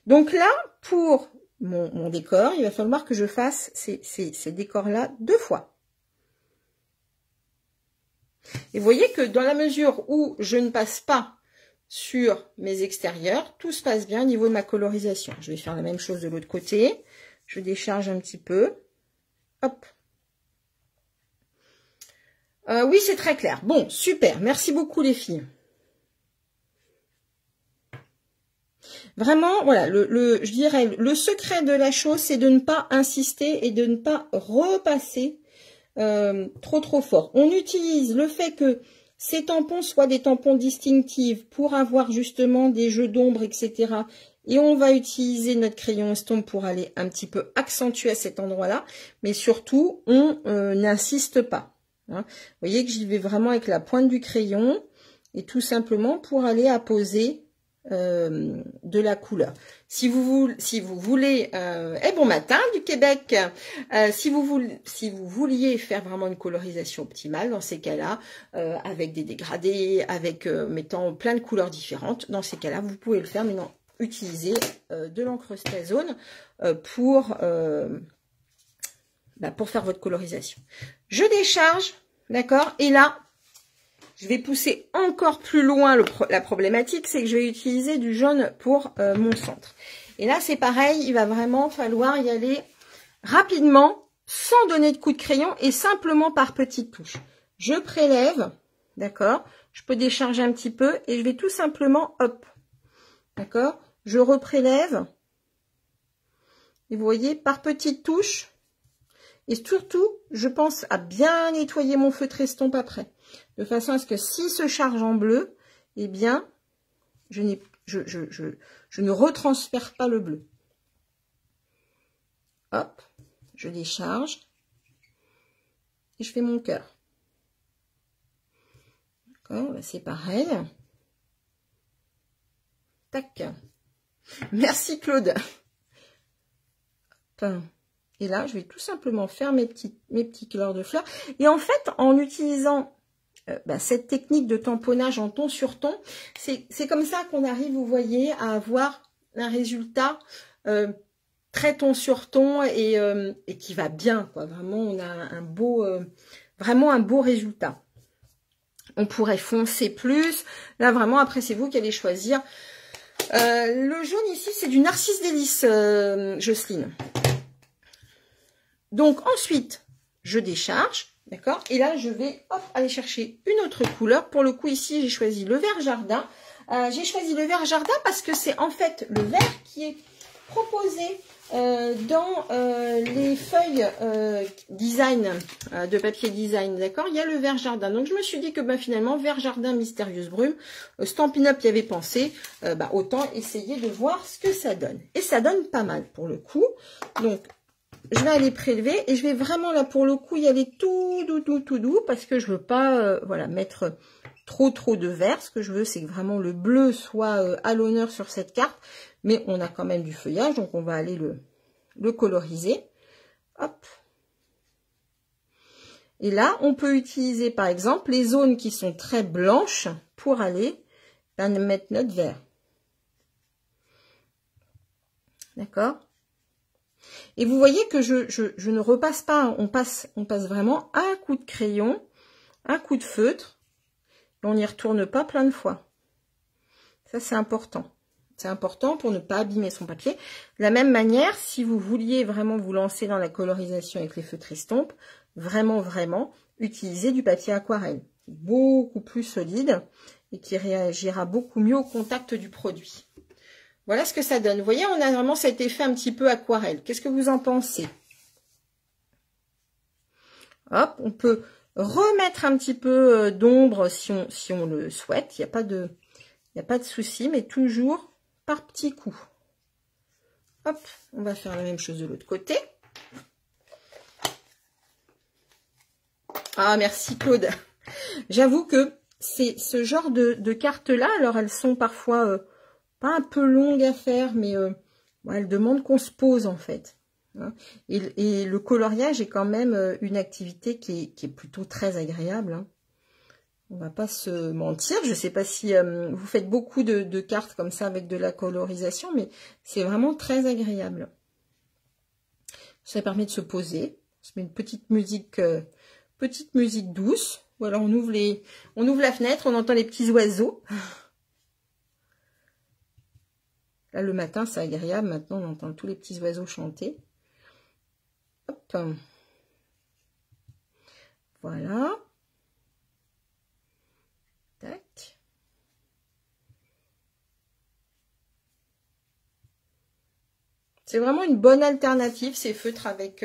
Donc là, pour mon décor, il va falloir que je fasse ces décors-là 2 fois. Et vous voyez que dans la mesure où je ne passe pas sur mes extérieurs, tout se passe bien au niveau de ma colorisation. Je vais faire la même chose de l'autre côté. Je décharge un petit peu. Hop. Oui, c'est très clair. Bon, super. Merci beaucoup les filles. Vraiment, voilà, je dirais, le secret de la chose, c'est de ne pas insister et de ne pas repasser trop fort. On utilise le fait que ces tampons soient des tampons distinctifs pour avoir justement des jeux d'ombre, etc. Et on va utiliser notre crayon estompe pour aller un petit peu accentuer à cet endroit-là. Mais surtout, on n'insiste pas. Hein. Vous voyez que j'y vais vraiment avec la pointe du crayon et tout simplement pour aller apposer de la couleur. Si vous voulez, bon matin du Québec, si vous vouliez faire vraiment une colorisation optimale, dans ces cas-là, avec des dégradés, avec mettant plein de couleurs différentes, dans ces cas-là, vous pouvez le faire, mais non, utilisez de l'encre Stazone pour faire votre colorisation. Je décharge, d'accord, et là, je vais pousser encore plus loin la problématique, c'est que je vais utiliser du jaune pour mon centre. Et là, c'est pareil, il va vraiment falloir y aller rapidement, sans donner de coup de crayon et simplement par petites touches. Je prélève, d'accord? Je peux décharger un petit peu et je vais tout simplement, hop, d'accord? Je reprélève. Et vous voyez, par petites touches. Et surtout, je pense à bien nettoyer mon feutre estompe après. De façon à ce que s'il se charge en bleu, eh bien, je ne retransfère pas le bleu. Hop, je décharge. Et je fais mon cœur. D'accord, c'est pareil. Tac. Merci Claude. Hop. Et là, je vais tout simplement faire mes petits couleurs de fleurs. Et en fait, en utilisant cette technique de tamponnage en ton sur ton, c'est comme ça qu'on arrive, vous voyez, à avoir un résultat très ton sur ton et qui va bien, quoi. Vraiment, on a vraiment un beau résultat. On pourrait foncer plus. Là, vraiment, après, c'est vous qui allez choisir. Le jaune ici, c'est du Narcisse Délice, Jocelyne. Donc ensuite, je décharge, d'accord? Et là, je vais aller chercher une autre couleur. Pour le coup, ici, j'ai choisi le vert jardin. J'ai choisi le vert jardin parce que c'est en fait le vert qui est proposé dans les feuilles design, de papier design, d'accord? Il y a le vert jardin. Donc, je me suis dit que finalement, vert jardin mystérieuse brume, Stampin' Up y avait pensé, autant essayer de voir ce que ça donne. Et ça donne pas mal pour le coup. Donc, je vais aller prélever et je vais vraiment là pour le coup y aller tout doux parce que je veux pas mettre trop de vert. Ce que je veux c'est que vraiment le bleu soit à l'honneur sur cette carte, mais on a quand même du feuillage donc on va aller le coloriser. Hop. Et là on peut utiliser par exemple les zones qui sont très blanches pour aller mettre notre vert. D'accord? Et vous voyez que je ne repasse pas, on passe vraiment un coup de crayon, un coup de feutre, et on n'y retourne pas plein de fois. Ça, c'est important. C'est important pour ne pas abîmer son papier. De la même manière, si vous vouliez vraiment vous lancer dans la colorisation avec les feutres estampes, vraiment, utilisez du papier aquarelle. Beaucoup plus solide et qui réagira beaucoup mieux au contact du produit. Voilà ce que ça donne. Vous voyez, on a vraiment cet effet un petit peu aquarelle. Qu'est-ce que vous en pensez? Hop, on peut remettre un petit peu d'ombre si on le souhaite. Il n'y a pas de souci, mais toujours par petits coups. Hop, on va faire la même chose de l'autre côté. Ah, merci Claude. J'avoue que c'est ce genre de cartes-là, alors elles sont parfois pas un peu longues à faire, mais elles demandent qu'on se pose en fait. Hein. Et le coloriage est quand même une activité qui est plutôt très agréable. Hein. On va pas se mentir. Je sais pas si vous faites beaucoup de cartes comme ça avec de la colorisation, mais c'est vraiment très agréable. Ça permet de se poser. On se met une petite musique douce. Voilà, on ouvre la fenêtre, on entend les petits oiseaux. Là, le matin, c'est agréable. Maintenant, on entend tous les petits oiseaux chanter. Hop. Voilà. Tac. C'est vraiment une bonne alternative, ces feutres avec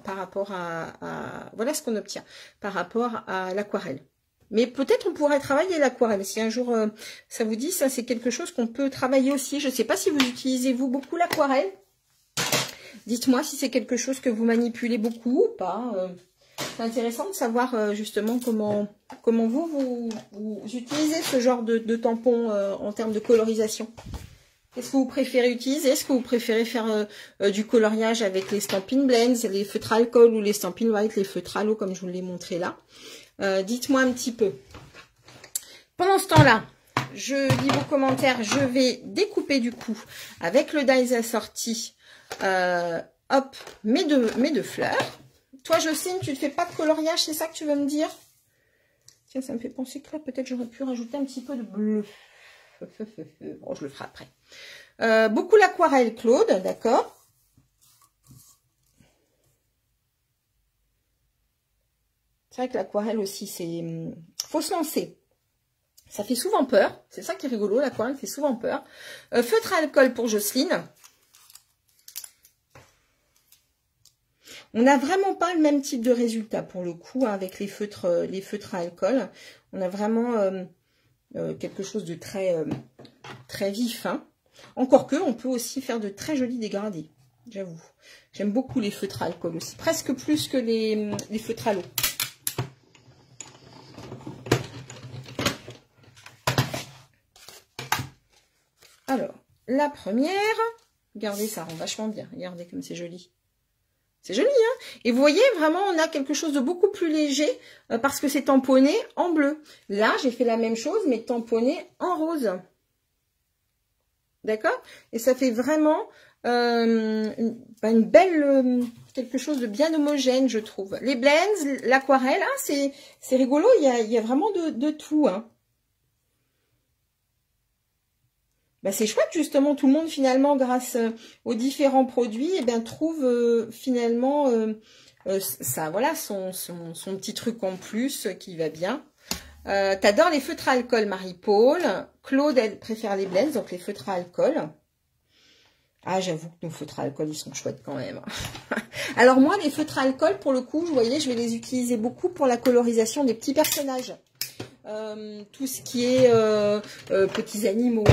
par rapport à voilà ce qu'on obtient par rapport à l'aquarelle. Mais peut-être on pourrait travailler l'aquarelle. Si un jour ça vous dit, ça c'est quelque chose qu'on peut travailler aussi. Je ne sais pas si vous utilisez vous beaucoup l'aquarelle. Dites-moi si c'est quelque chose que vous manipulez beaucoup ou pas. C'est intéressant de savoir justement comment vous utilisez ce genre de tampon en termes de colorisation. Qu'est-ce que vous préférez utiliser? Est-ce que vous préférez faire du coloriage avec les Stampin' Blends, les feutres alcool ou les Stampin' White, les feutres à l'eau comme je vous l'ai montré là? Dites-moi un petit peu. Pendant ce temps-là, je lis vos commentaires. Je vais découper du coup avec le dies assorti. Hop, mes deux fleurs. Toi, Jocelyne, tu ne fais pas de coloriage, c'est ça que tu veux me dire? Tiens, ça me fait penser que là, peut-être j'aurais pu rajouter un petit peu de bleu. Bon, je le ferai après. Beaucoup l'aquarelle, Claude, d'accord. C'est vrai que l'aquarelle aussi, c'est... faut se lancer. Ça fait souvent peur. C'est ça qui est rigolo, l'aquarelle fait souvent peur. Feutre à alcool pour Jocelyne. On n'a vraiment pas le même type de résultat pour le coup hein, avec les feutres à alcool. On a vraiment quelque chose de très vif. Hein. Encore que, on peut aussi faire de très jolis dégradés. J'avoue. J'aime beaucoup les feutres à alcool aussi. Presque plus que les feutres à l'eau. Alors, la première. Regardez, ça rend vachement bien. Regardez comme c'est joli. C'est joli, hein? Et vous voyez, vraiment, on a quelque chose de beaucoup plus léger parce que c'est tamponné en bleu. Là, j'ai fait la même chose, mais tamponné en rose. D'accord? Et ça fait vraiment une belle... quelque chose de bien homogène, je trouve. Les blends, l'aquarelle, hein, c'est rigolo, il y a vraiment de tout, hein. Bah, c'est chouette justement, tout le monde finalement grâce aux différents produits eh bien, trouve finalement ça, voilà, son petit truc en plus qui va bien. T'adores les feutres à alcool, Marie-Paul. Claude, elle préfère les blends, donc les feutres à alcool. Ah, j'avoue que nos feutres à alcool, ils sont chouettes quand même. Alors moi, les feutres à alcool, pour le coup, vous voyez, je vais les utiliser beaucoup pour la colorisation des petits personnages. Tout ce qui est petits animaux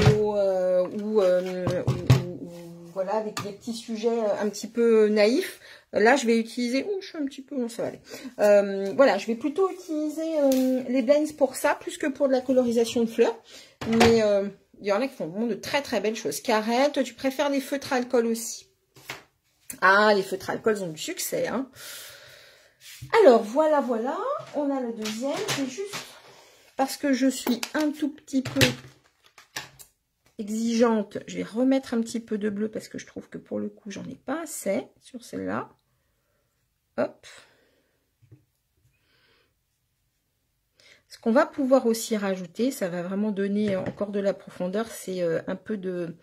ou voilà des petits sujets un petit peu naïfs. Là, je vais utiliser... je suis un petit peu... Non, ça va aller. Voilà, je vais plutôt utiliser les blends pour ça, plus que pour de la colorisation de fleurs. Mais il y en a qui font vraiment de très très belles choses. Karen, toi, tu préfères les feutres à alcool aussi? Ah, les feutres à alcool ont du succès. Hein. Alors, voilà. On a le deuxième. C'est juste... parce que je suis un tout petit peu exigeante, je vais remettre un petit peu de bleu parce que je trouve que pour le coup, j'en ai pas assez sur celle-là. Hop. Ce qu'on va pouvoir aussi rajouter, ça va vraiment donner encore de la profondeur, c'est un peu de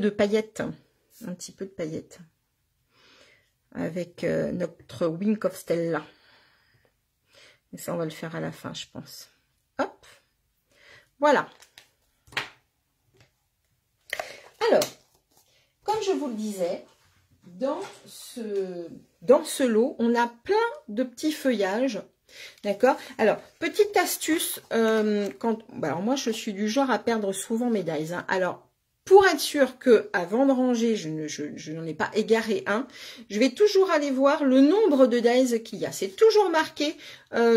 paillettes, un petit peu de paillettes avec notre Wink of Stella. Et ça, on va le faire à la fin, je pense. Hop, voilà. Alors, comme je vous le disais, dans ce lot, on a plein de petits feuillages D'accord? Alors, petite astuce, alors moi je suis du genre à perdre souvent mes dies. Hein. Alors, pour être sûr que avant de ranger, je n'en ai pas égaré un, je vais toujours aller voir le nombre de dies qu'il y a. C'est toujours marqué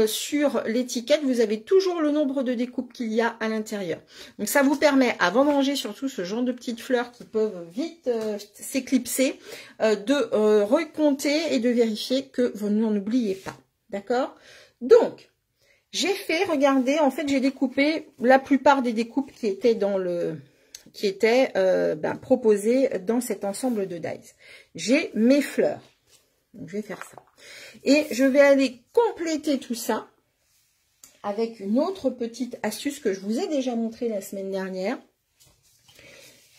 sur l'étiquette, vous avez toujours le nombre de découpes qu'il y a à l'intérieur. Donc ça vous permet, avant de ranger surtout ce genre de petites fleurs qui peuvent vite s'éclipser, de recompter et de vérifier que vous n'en oubliez pas. D'accord? Donc, j'ai fait, regardez, en fait, j'ai découpé la plupart des découpes qui étaient dans le, proposées dans cet ensemble de dies. J'ai mes fleurs. Donc, je vais faire ça. Et je vais aller compléter tout ça avec une autre petite astuce que je vous ai déjà montrée la semaine dernière.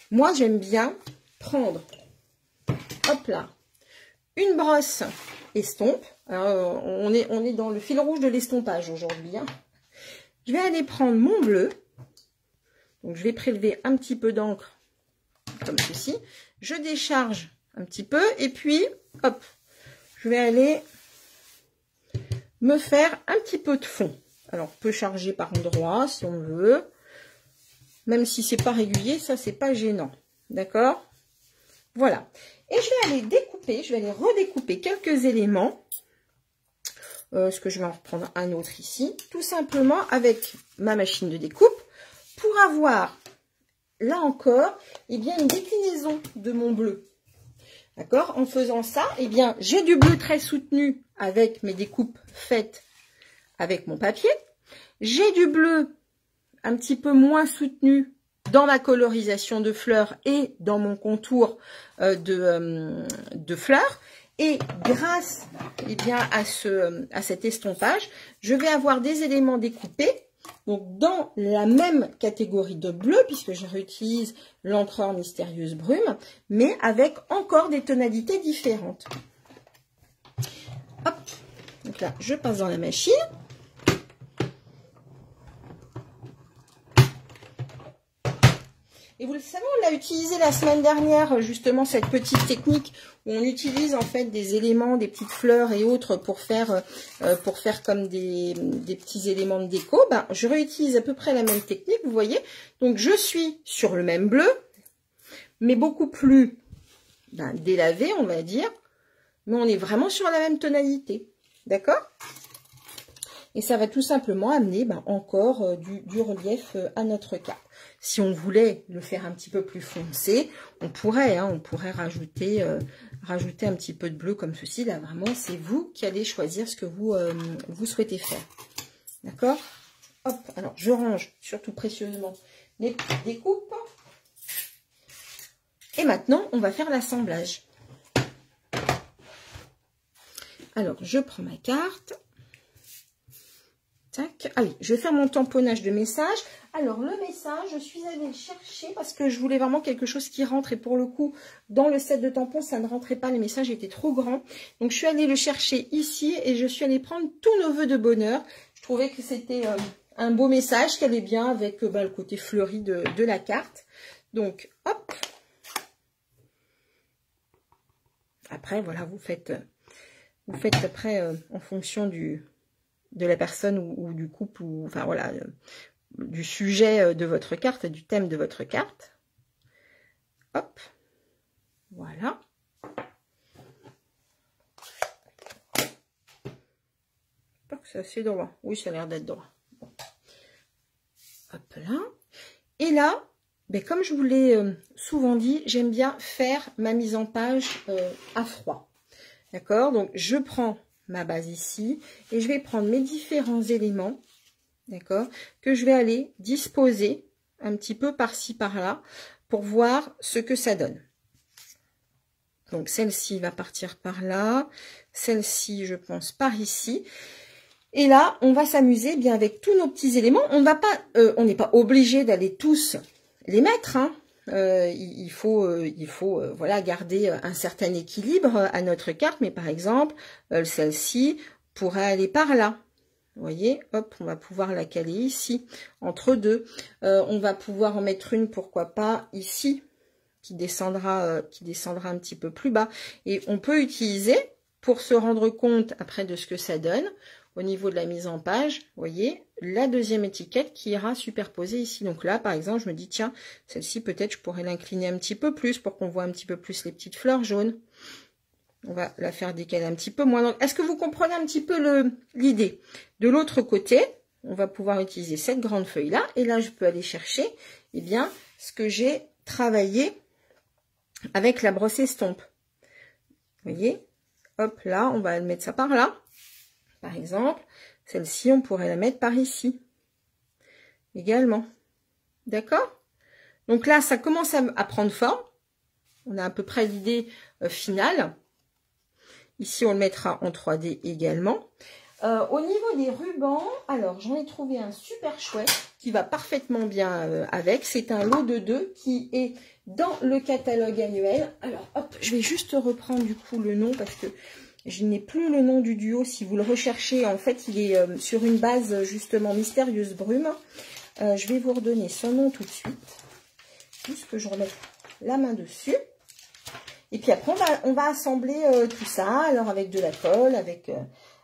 Moi, j'aime bien prendre, hop là, une brosse estompe. Alors, on est dans le fil rouge de l'estompage aujourd'hui. Hein. Je vais aller prendre mon bleu. Donc, je vais prélever un petit peu d'encre comme ceci. Je décharge un petit peu et puis, hop, je vais aller me faire un petit peu de fond. Alors, on peut charger par endroit si on veut. Même si c'est pas régulier, ça, c'est pas gênant. D'accord? Voilà. Et je vais aller découper, je vais aller redécouper quelques éléments. Parce que je vais en reprendre un autre ici. Tout simplement avec ma machine de découpe. Pour avoir, là encore, eh bien, une déclinaison de mon bleu. D'accord? En faisant ça, eh bien, j'ai du bleu très soutenu avec mes découpes faites avec mon papier. J'ai du bleu un petit peu moins soutenu dans ma colorisation de fleurs et dans mon contour de fleurs. Et grâce eh bien, à cet estompage, je vais avoir des éléments découpés donc dans la même catégorie de bleu, puisque je réutilise l'encreur mystérieuse brume, mais avec encore des tonalités différentes. Hop, donc là, je passe dans la machine. Et vous le savez, on l'a utilisé la semaine dernière, justement, cette petite technique où on utilise en fait des éléments, des petites fleurs et autres pour faire comme des petits éléments de déco. Ben, je réutilise à peu près la même technique, vous voyez. Donc, je suis sur le même bleu, mais beaucoup plus délavé, on va dire. Mais on est vraiment sur la même tonalité. D'accord? Et ça va tout simplement amener encore du relief à notre carte. Si on voulait le faire un petit peu plus foncé, on pourrait rajouter un petit peu de bleu comme ceci. Là, vraiment, c'est vous qui allez choisir ce que vous souhaitez faire. D'accord? Hop, alors je range surtout précieusement les petites découpes. Et maintenant, on va faire l'assemblage. Alors, je prends ma carte. Tac. Ah oui, je vais faire mon tamponnage de message. Alors, le message, je suis allée le chercher parce que je voulais vraiment quelque chose qui rentre. Et pour le coup, dans le set de tampons, ça ne rentrait pas. Les messages étaient trop grands. Donc, je suis allée le chercher ici et je suis allée prendre tous nos vœux de bonheur. Je trouvais que c'était un beau message qui allait bien avec le côté fleuri de la carte. Donc, hop. Après, voilà, vous faites après en fonction de la personne ou du couple, ou enfin voilà, du sujet de votre carte, du thème de votre carte. Hop, voilà. C'est assez droit. Oui, ça a l'air d'être droit. Bon. Hop là. Et là, comme je vous l'ai souvent dit, j'aime bien faire ma mise en page à froid. D'accord? Donc, je prends ma base ici et je vais prendre mes différents éléments, d'accord, que je vais aller disposer un petit peu par-ci par-là pour voir ce que ça donne. Donc celle-ci va partir par là, celle-ci je pense par ici, et là on va s'amuser bien avec tous nos petits éléments. On ne va pas, on n'est pas obligé d'aller tous les mettre, hein. Il faut voilà, garder un certain équilibre à notre carte, mais par exemple celle-ci pourrait aller par là, vous voyez, hop, on va pouvoir la caler ici entre deux. On va pouvoir en mettre une, pourquoi pas ici, qui descendra un petit peu plus bas, et on peut utiliser, pour se rendre compte après de ce que ça donne, au niveau de la mise en page, vous voyez, la deuxième étiquette qui ira superposer ici. Donc là, par exemple, je me dis, tiens, celle-ci, peut-être, je pourrais l'incliner un petit peu plus pour qu'on voit un petit peu plus les petites fleurs jaunes. On va la faire décaler un petit peu moins. Donc, est-ce que vous comprenez un petit peu l'idée? De l'autre côté, on va pouvoir utiliser cette grande feuille-là. Et là, je peux aller chercher, eh bien, ce que j'ai travaillé avec la brosse estompe. Vous voyez? Hop, là, on va mettre ça par là. Par exemple, celle-ci, on pourrait la mettre par ici. Également. D'accord? Donc là, ça commence à prendre forme. On a à peu près l'idée finale. Ici, on le mettra en 3D également. Au niveau des rubans, alors j'en ai trouvé un super chouette qui va parfaitement bien avec. C'est un lot de 2 qui est dans le catalogue annuel. Alors hop, je vais juste reprendre du coup le nom parce que je n'ai plus le nom du duo. Si vous le recherchez, en fait, il est sur une base justement mystérieuse brume. Je vais vous redonner son nom tout de suite. Juste que je remette la main dessus. Et puis après, on va assembler tout ça. Alors avec de la colle, avec...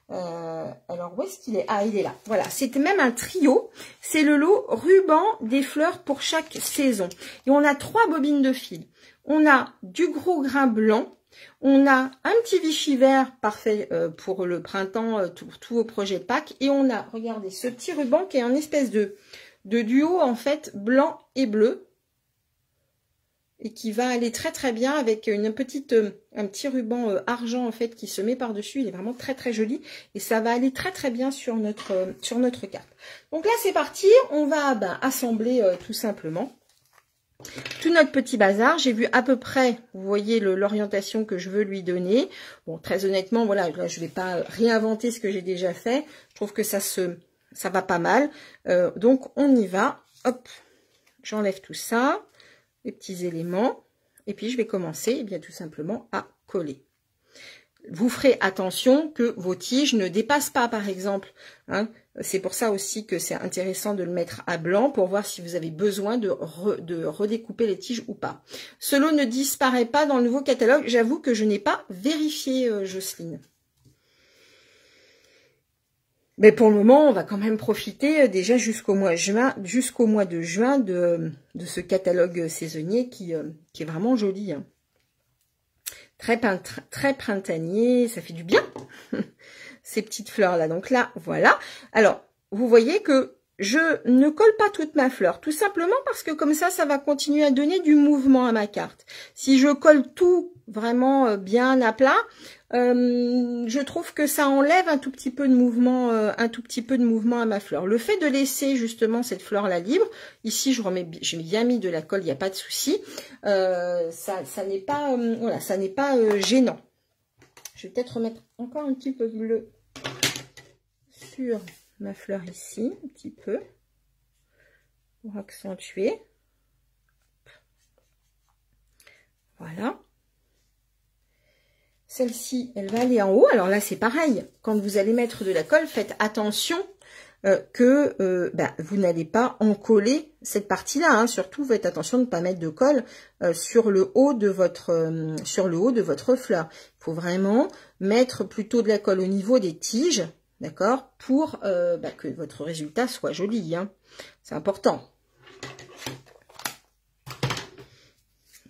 alors où est-ce qu'il est? Ah, il est là. Voilà, c'était même un trio. C'est le lot ruban des fleurs pour chaque saison. Et on a 3 bobines de fil. On a du gros grain blanc. On a un petit Vichy vert parfait pour le printemps, tous vos projets de Pâques. Et on a, regardez, ce petit ruban qui est un espèce de duo en fait blanc et bleu. Et qui va aller très très bien avec un petit ruban argent en fait qui se met par dessus. Il est vraiment très très joli et ça va aller très très bien sur notre carte. Donc là c'est parti, on va assembler tout simplement tout notre petit bazar. J'ai vu à peu près, vous voyez l'orientation que je veux lui donner. Bon, très honnêtement, voilà, là je vais pas réinventer ce que j'ai déjà fait. Je trouve que ça va pas mal. Donc on y va. Hop, j'enlève tout ça. Les petits éléments, et puis je vais commencer eh bien tout simplement à coller. Vous ferez attention que vos tiges ne dépassent pas, par exemple. Hein. C'est pour ça aussi que c'est intéressant de le mettre à blanc pour voir si vous avez besoin de redécouper les tiges ou pas. Ce lot ne disparaît pas dans le nouveau catalogue. J'avoue que je n'ai pas vérifié, Jocelyne. Mais pour le moment, on va quand même profiter déjà jusqu'au mois de juin de ce catalogue saisonnier qui est vraiment joli. Hein. Très printanier, ça fait du bien, ces petites fleurs-là. Donc là, voilà. Alors, vous voyez que je ne colle pas toute ma fleur, tout simplement parce que comme ça va continuer à donner du mouvement à ma carte. Si je colle tout vraiment bien à plat, je trouve que ça enlève un tout petit peu de mouvement, à ma fleur. Le fait de laisser justement cette fleur là libre, ici j'ai bien mis de la colle, il n'y a pas de souci. Ça n'est pas, voilà, ça n'est pas gênant. Je vais peut-être remettre encore un petit peu de bleu sur ma fleur ici, un petit peu, pour accentuer. Voilà. Celle-ci, elle va aller en haut. Alors là, c'est pareil. Quand vous allez mettre de la colle, faites attention que vous n'allez pas en coller cette partie-là. Hein. Surtout, faites attention de ne pas mettre de colle sur le haut de votre fleur. Il faut vraiment mettre plutôt de la colle au niveau des tiges, d'accord, pour que votre résultat soit joli. Hein. C'est important.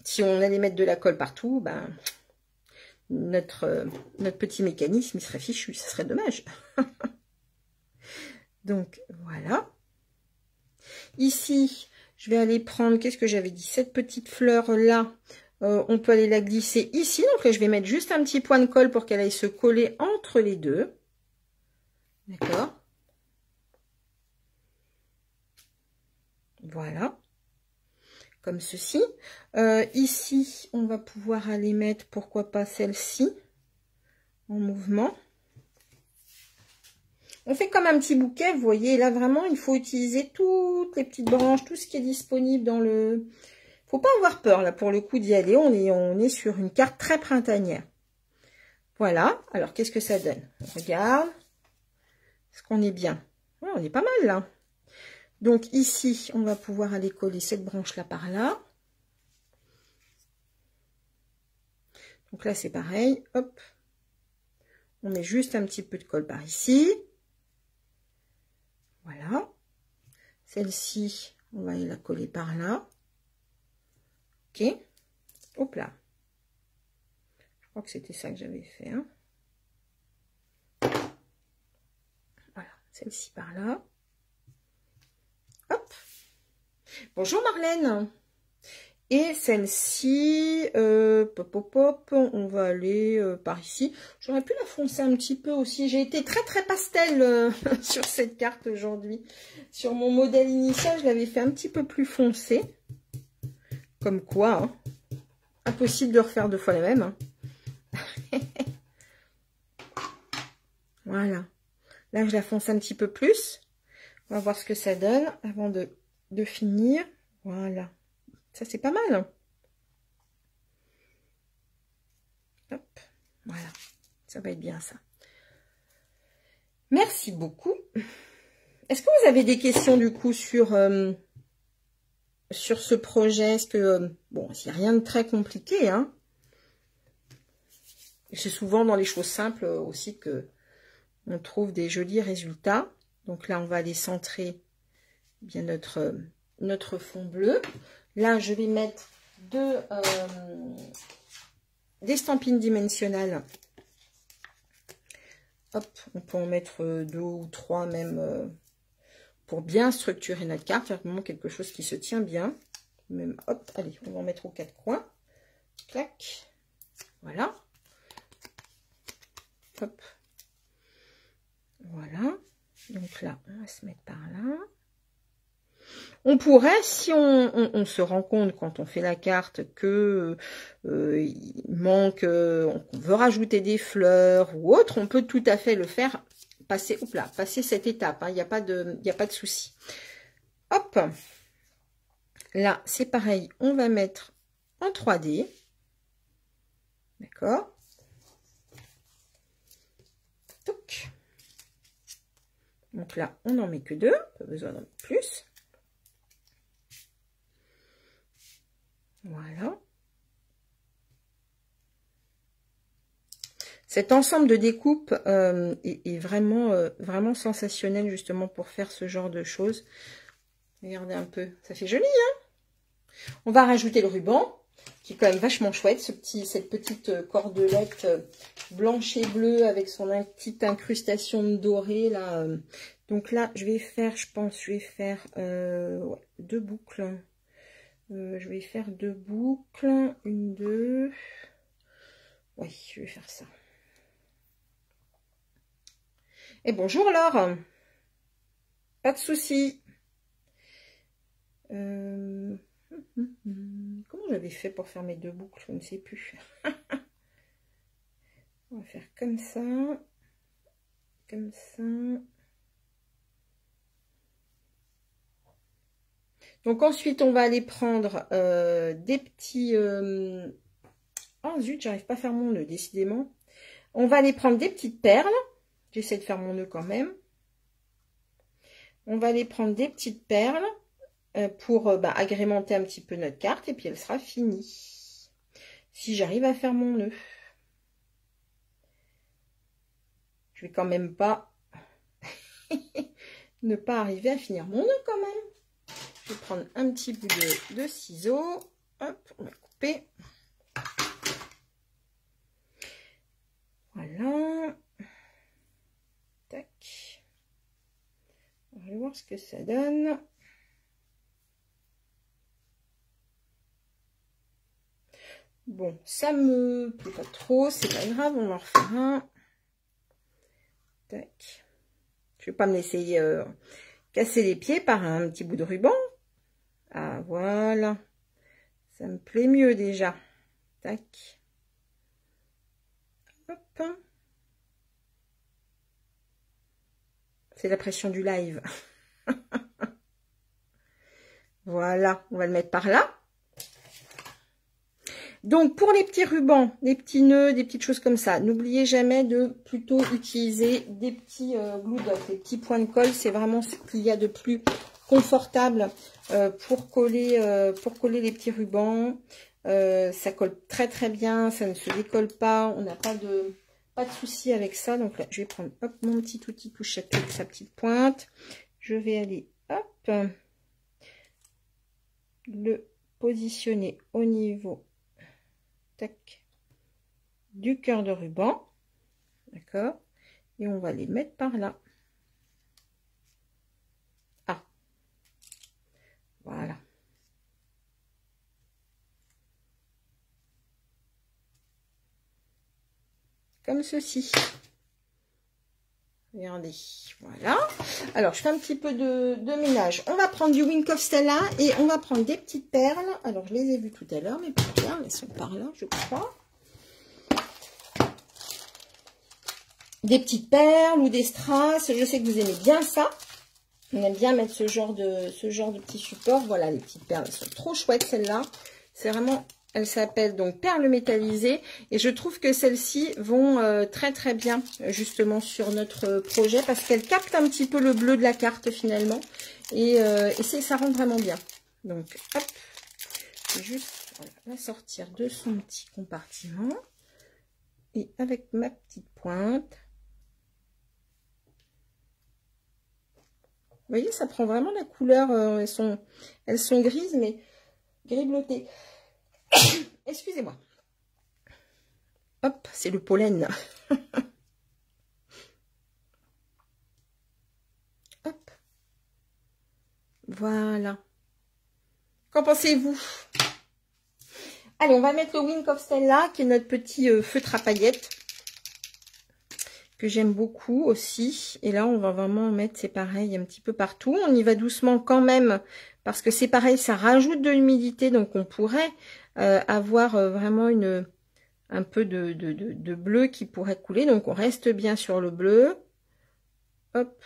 Si on allait mettre de la colle partout, notre petit mécanisme, il serait fichu, ça serait dommage. Donc, voilà. Ici, je vais aller prendre, qu'est-ce que j'avais dit? Cette petite fleur-là, on peut aller la glisser ici. Donc là, je vais mettre juste un petit point de colle pour qu'elle aille se coller entre les deux. D'accord? Voilà. Comme ceci. Ici, on va pouvoir aller mettre, pourquoi pas celle-ci, en mouvement. On fait comme un petit bouquet, vous voyez, là vraiment, il faut utiliser toutes les petites branches, tout ce qui est disponible dans le... Faut pas avoir peur, là, pour le coup, d'y aller. On est sur une carte très printanière. Voilà. Alors, qu'est-ce que ça donne? On regarde. Est-ce qu'on est bien? Ouais, on est pas mal, là. Donc ici, on va pouvoir aller coller cette branche-là par là. Donc là, c'est pareil. Hop. On met juste un petit peu de colle par ici. Celle-ci, on va aller la coller par là. Ok. Hop là. Je crois que c'était ça que j'avais fait. Hein. Voilà, celle-ci par là. Hop. Bonjour Marlène. Et celle-ci, on va aller par ici. J'aurais pu la foncer un petit peu aussi. J'ai été très très pastel sur cette carte aujourd'hui. Sur mon modèle initial, je l'avais fait un petit peu plus foncé. Comme quoi, hein. Impossible de refaire deux fois la même. Hein. Voilà. Là, je la fonce un petit peu plus. On va voir ce que ça donne avant de finir. Voilà. Ça, c'est pas mal. Hein. Hop. Voilà. Ça va être bien, ça. Merci beaucoup. Est-ce que vous avez des questions, du coup, sur ce projet? Est-ce que... bon, c'est rien de très compliqué, hein. C'est souvent dans les choses simples aussi que on trouve des jolis résultats. Donc là, on va aller centrer bien notre fond bleu. Là, je vais mettre des estampines dimensionnelles. Hop, on peut en mettre 2 ou 3 même pour bien structurer notre carte. C'est vraiment quelque chose qui se tient bien. Même, hop, allez, on va en mettre aux 4 coins. Clac, voilà. Hop, voilà. Donc là, on va se mettre par là. On pourrait, si on se rend compte quand on fait la carte que il manque, on veut rajouter des fleurs ou autre, on peut tout à fait le faire, passer cette étape. Hein, il n'y a pas de souci. Hop, là c'est pareil, on va mettre en 3D, d'accord. Donc là, on n'en met que 2, pas besoin d'en mettre plus. Voilà. Cet ensemble de découpe est vraiment sensationnel justement pour faire ce genre de choses. Regardez un peu, ça fait joli, hein. On va rajouter le ruban, qui est quand même vachement chouette, cette petite cordelette blanche et bleue avec son petite incrustation de doré là. Donc là, je vais faire, je pense, ouais, 2 boucles. Je vais faire 2 boucles, 1, 2. Oui, je vais faire ça. Et bonjour Laure. Pas de souci. Comment j'avais fait pour faire mes 2 boucles? Je ne sais plus. On va faire comme ça. Comme ça. Donc ensuite, on va aller prendre des petits... Oh zut, j'arrive pas à faire mon nœud, décidément. On va aller prendre des petites perles. J'essaie de faire mon nœud quand même. On va aller prendre des petites perles pour agrémenter un petit peu notre carte. Et puis elle sera finie. Si j'arrive à faire mon nœud. Je vais quand même pas... ne pas arriver à finir mon nœud quand même. Je vais prendre un petit bout de ciseaux. Hop, on va couper. Voilà. Tac. On va voir ce que ça donne. Bon, ça me plaît pas trop, c'est pas grave, on va en refaire un. Tac. Je vais pas me laisser casser les pieds par un petit bout de ruban. Ah, voilà. Ça me plaît mieux déjà. Tac. Hop. C'est la pression du live. Voilà, on va le mettre par là. Donc, pour les petits rubans, des petits nœuds, des petites choses comme ça, n'oubliez jamais de plutôt utiliser des petits glue dot, des petits points de colle. C'est vraiment ce qu'il y a de plus confortable pour coller les petits rubans. Ça colle très très bien, ça ne se décolle pas, on n'a pas de souci avec ça. Donc là, je vais prendre hop, mon petit outil couche avec sa petite pointe. Je vais aller hop, le positionner au niveau tac, du cœur de ruban. D'accord? Et on va les mettre par là. Ah, voilà. Comme ceci. Regardez, voilà. Alors, je fais un petit peu de ménage. On va prendre du Wink of Stella et on va prendre des petites perles. Alors, je les ai vues tout à l'heure, mais pas bien. Elles sont par là, je crois. Des petites perles ou des strass. Je sais que vous aimez bien ça. On aime bien mettre ce genre de petits supports. Voilà, les petites perles, elles sont trop chouettes, celles-là. C'est vraiment... Elles s'appellent donc perles métallisées et je trouve que celles-ci vont très très bien justement sur notre projet parce qu'elles captent un petit peu le bleu de la carte finalement et ça rend vraiment bien. Donc hop, je vais juste la sortir de son petit compartiment et avec ma petite pointe. Vous voyez, ça prend vraiment la couleur, elles sont grises mais gris bleuté. Excusez-moi. Hop, c'est le pollen. Hop. Voilà. Qu'en pensez-vous? Allez, on va mettre le Wink of Stella, qui est notre petit feutre à paillettes. Que j'aime beaucoup aussi. Et là, on va vraiment mettre, c'est pareil, un petit peu partout. On y va doucement quand même, parce que c'est pareil, ça rajoute de l'humidité. Donc, on pourrait avoir vraiment un peu de bleu qui pourrait couler. Donc, on reste bien sur le bleu. Hop,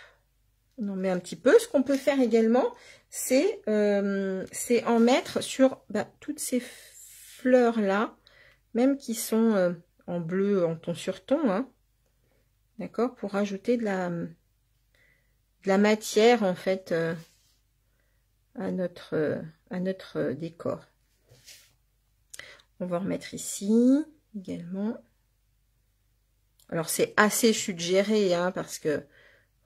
on en met un petit peu. Ce qu'on peut faire également, c'est en mettre sur toutes ces fleurs-là, même qui sont en bleu, en ton sur ton, hein. D'accord, pour rajouter de la matière en fait à notre décor. On va remettre ici également. Alors c'est assez suggéré hein, parce que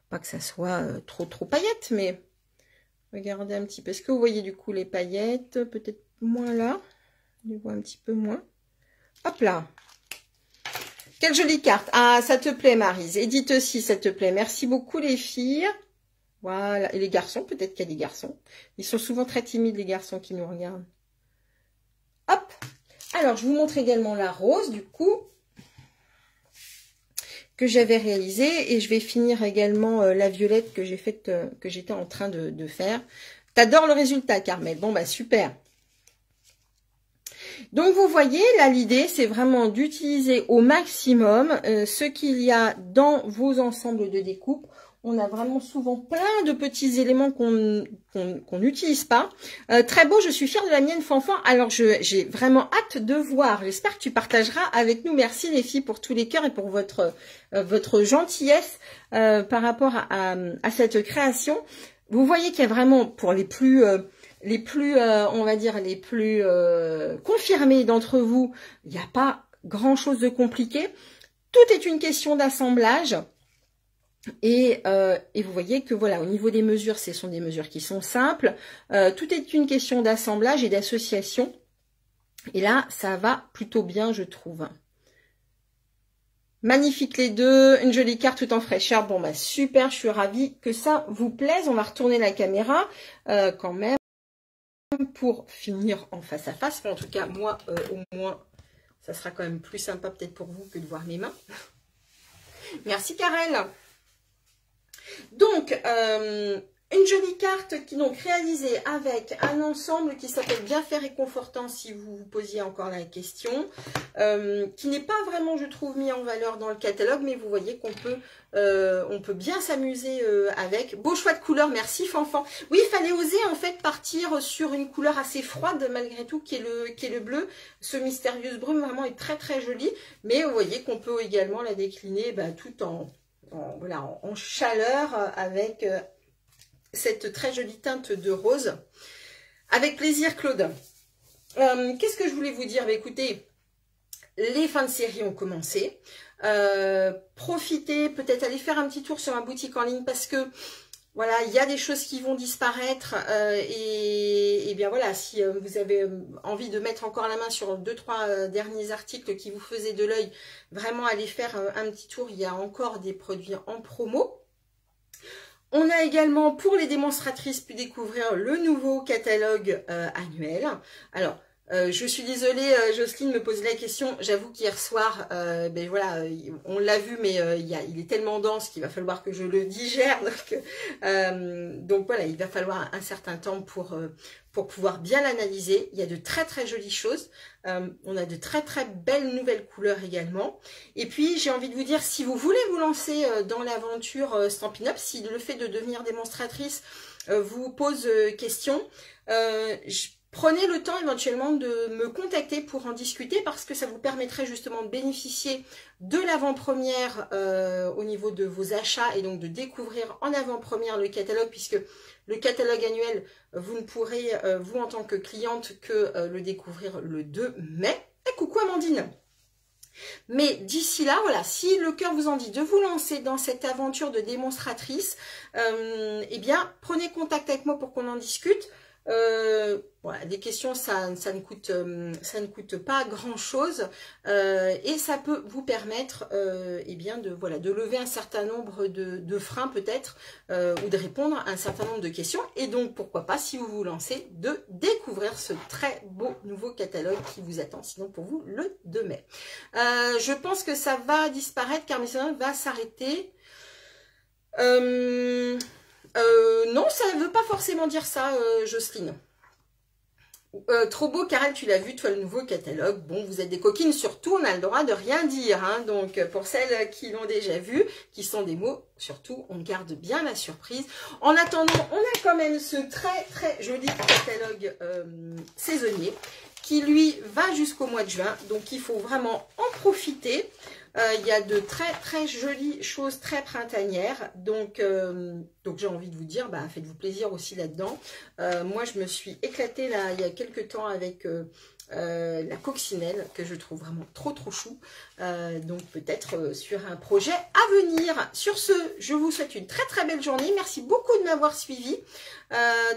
pas que ça soit trop paillettes, mais regardez un petit peu. Est-ce que vous voyez du coup les paillettes? Peut-être moins là. On les voit un petit peu moins. Hop là. Quelle jolie carte. Ah, ça te plaît, Maryse. Edith aussi, ça te plaît. Merci beaucoup, les filles. Voilà. Et les garçons, peut-être qu'il y a des garçons. Ils sont souvent très timides, les garçons qui nous regardent. Hop. Alors, je vous montre également la rose, du coup, que j'avais réalisée. Et je vais finir également la violette que j'ai faite, que j'étais en train de faire. T'adores le résultat, Carmel. Bon, bah, super. Donc, vous voyez, là, l'idée, c'est vraiment d'utiliser au maximum ce qu'il y a dans vos ensembles de découpe. On a vraiment souvent plein de petits éléments qu'on n'utilise pas. Très beau, je suis fière de la mienne, Fanfan. Alors, j'ai vraiment hâte de voir. J'espère que tu partageras avec nous. Merci, les filles, pour tous les cœurs et pour votre gentillesse par rapport à cette création. Vous voyez qu'il y a vraiment, pour les plus... on va dire, les plus confirmés d'entre vous, il n'y a pas grand-chose de compliqué. Tout est une question d'assemblage. Et vous voyez que voilà, au niveau des mesures, ce sont des mesures qui sont simples. Tout est une question d'assemblage et d'association. Et là, ça va plutôt bien, je trouve. Magnifique les deux, une jolie carte tout en fraîcheur. Bon, bah super, je suis ravie que ça vous plaise. On va retourner la caméra quand même. Pour finir en face à face, en tout cas moi au moins ça sera quand même plus sympa peut-être pour vous que de voir mes mains. Merci Karel. Donc une jolie carte qui donc réalisée avec un ensemble qui s'appelle Bien fait réconfortant si vous vous posiez encore la question, qui n'est pas vraiment je trouve mis en valeur dans le catalogue, mais vous voyez qu'on peut on peut bien s'amuser avec. Beau choix de couleur, merci Fanfan. Oui, il fallait oser en fait partir sur une couleur assez froide malgré tout qui est le bleu. Ce mystérieuse brume vraiment est très très joli, mais vous voyez qu'on peut également la décliner tout en chaleur avec cette très jolie teinte de rose. Avec plaisir Claude. Qu'est-ce que je voulais vous dire? Écoutez, les fins de série ont commencé. Profitez, peut-être aller faire un petit tour sur ma boutique en ligne parce que Voilà, il y a des choses qui vont disparaître et bien voilà, si vous avez envie de mettre encore la main sur 2-3 derniers articles qui vous faisaient de l'œil, vraiment allez faire un petit tour, il y a encore des produits en promo. On a également pour les démonstratrices pu découvrir le nouveau catalogue annuel. Alors, je suis désolée, Jocelyne me posait la question. J'avoue qu'hier soir, ben voilà, on l'a vu, mais il est tellement dense qu'il va falloir que je le digère. Donc voilà, il va falloir un certain temps pour pouvoir bien l'analyser. Il y a de très très jolies choses. On a de très très belles nouvelles couleurs également. Et puis j'ai envie de vous dire, si vous voulez vous lancer dans l'aventure Stampin' Up, si le fait de devenir démonstratrice vous pose question, prenez le temps éventuellement de me contacter pour en discuter parce que ça vous permettrait justement de bénéficier de l'avant-première au niveau de vos achats et donc de découvrir en avant-première le catalogue puisque le catalogue annuel, vous ne pourrez, vous en tant que cliente, que le découvrir le 2 mai. Et coucou Amandine! Mais d'ici là, voilà, si le cœur vous en dit de vous lancer dans cette aventure de démonstratrice, eh bien, prenez contact avec moi pour qu'on en discute. Voilà, des questions, ça ne coûte pas grand chose et ça peut vous permettre eh bien de lever un certain nombre de freins peut-être ou de répondre à un certain nombre de questions et donc pourquoi pas si vous vous lancez de découvrir ce très beau nouveau catalogue qui vous attend sinon pour vous le 2 mai. Je pense que ça va disparaître car Maison va s'arrêter. Non, ça ne veut pas forcément dire ça, Jocelyne. Trop beau, Karel, tu l'as vu, toi, le nouveau catalogue. Bon, vous êtes des coquines, surtout, on a le droit de rien dire. Hein, donc, pour celles qui l'ont déjà vu, qui sont des mots, surtout, on garde bien la surprise. En attendant, on a quand même ce très, très joli catalogue saisonnier qui, lui, va jusqu'au mois de juin. Donc, il faut vraiment en profiter. Il y a de très très jolies choses très printanières, donc j'ai envie de vous dire, bah, faites-vous plaisir aussi là-dedans. Moi je me suis éclatée là il y a quelques temps avec la coccinelle que je trouve vraiment trop trop chou, donc peut-être sur un projet à venir. Sur ce, je vous souhaite une très très belle journée, merci beaucoup de m'avoir suivi.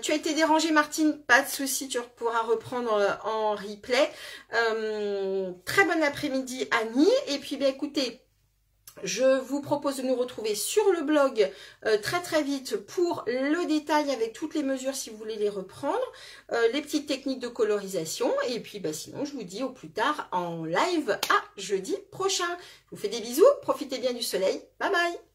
Tu as été dérangée Martine, pas de souci, tu pourras reprendre en replay. Très bon après-midi Annie, et puis bien écoutez, je vous propose de nous retrouver sur le blog très très vite pour le détail avec toutes les mesures si vous voulez les reprendre, les petites techniques de colorisation, et puis bah, sinon je vous dis au plus tard en live à jeudi prochain. Je vous fais des bisous, profitez bien du soleil, bye bye.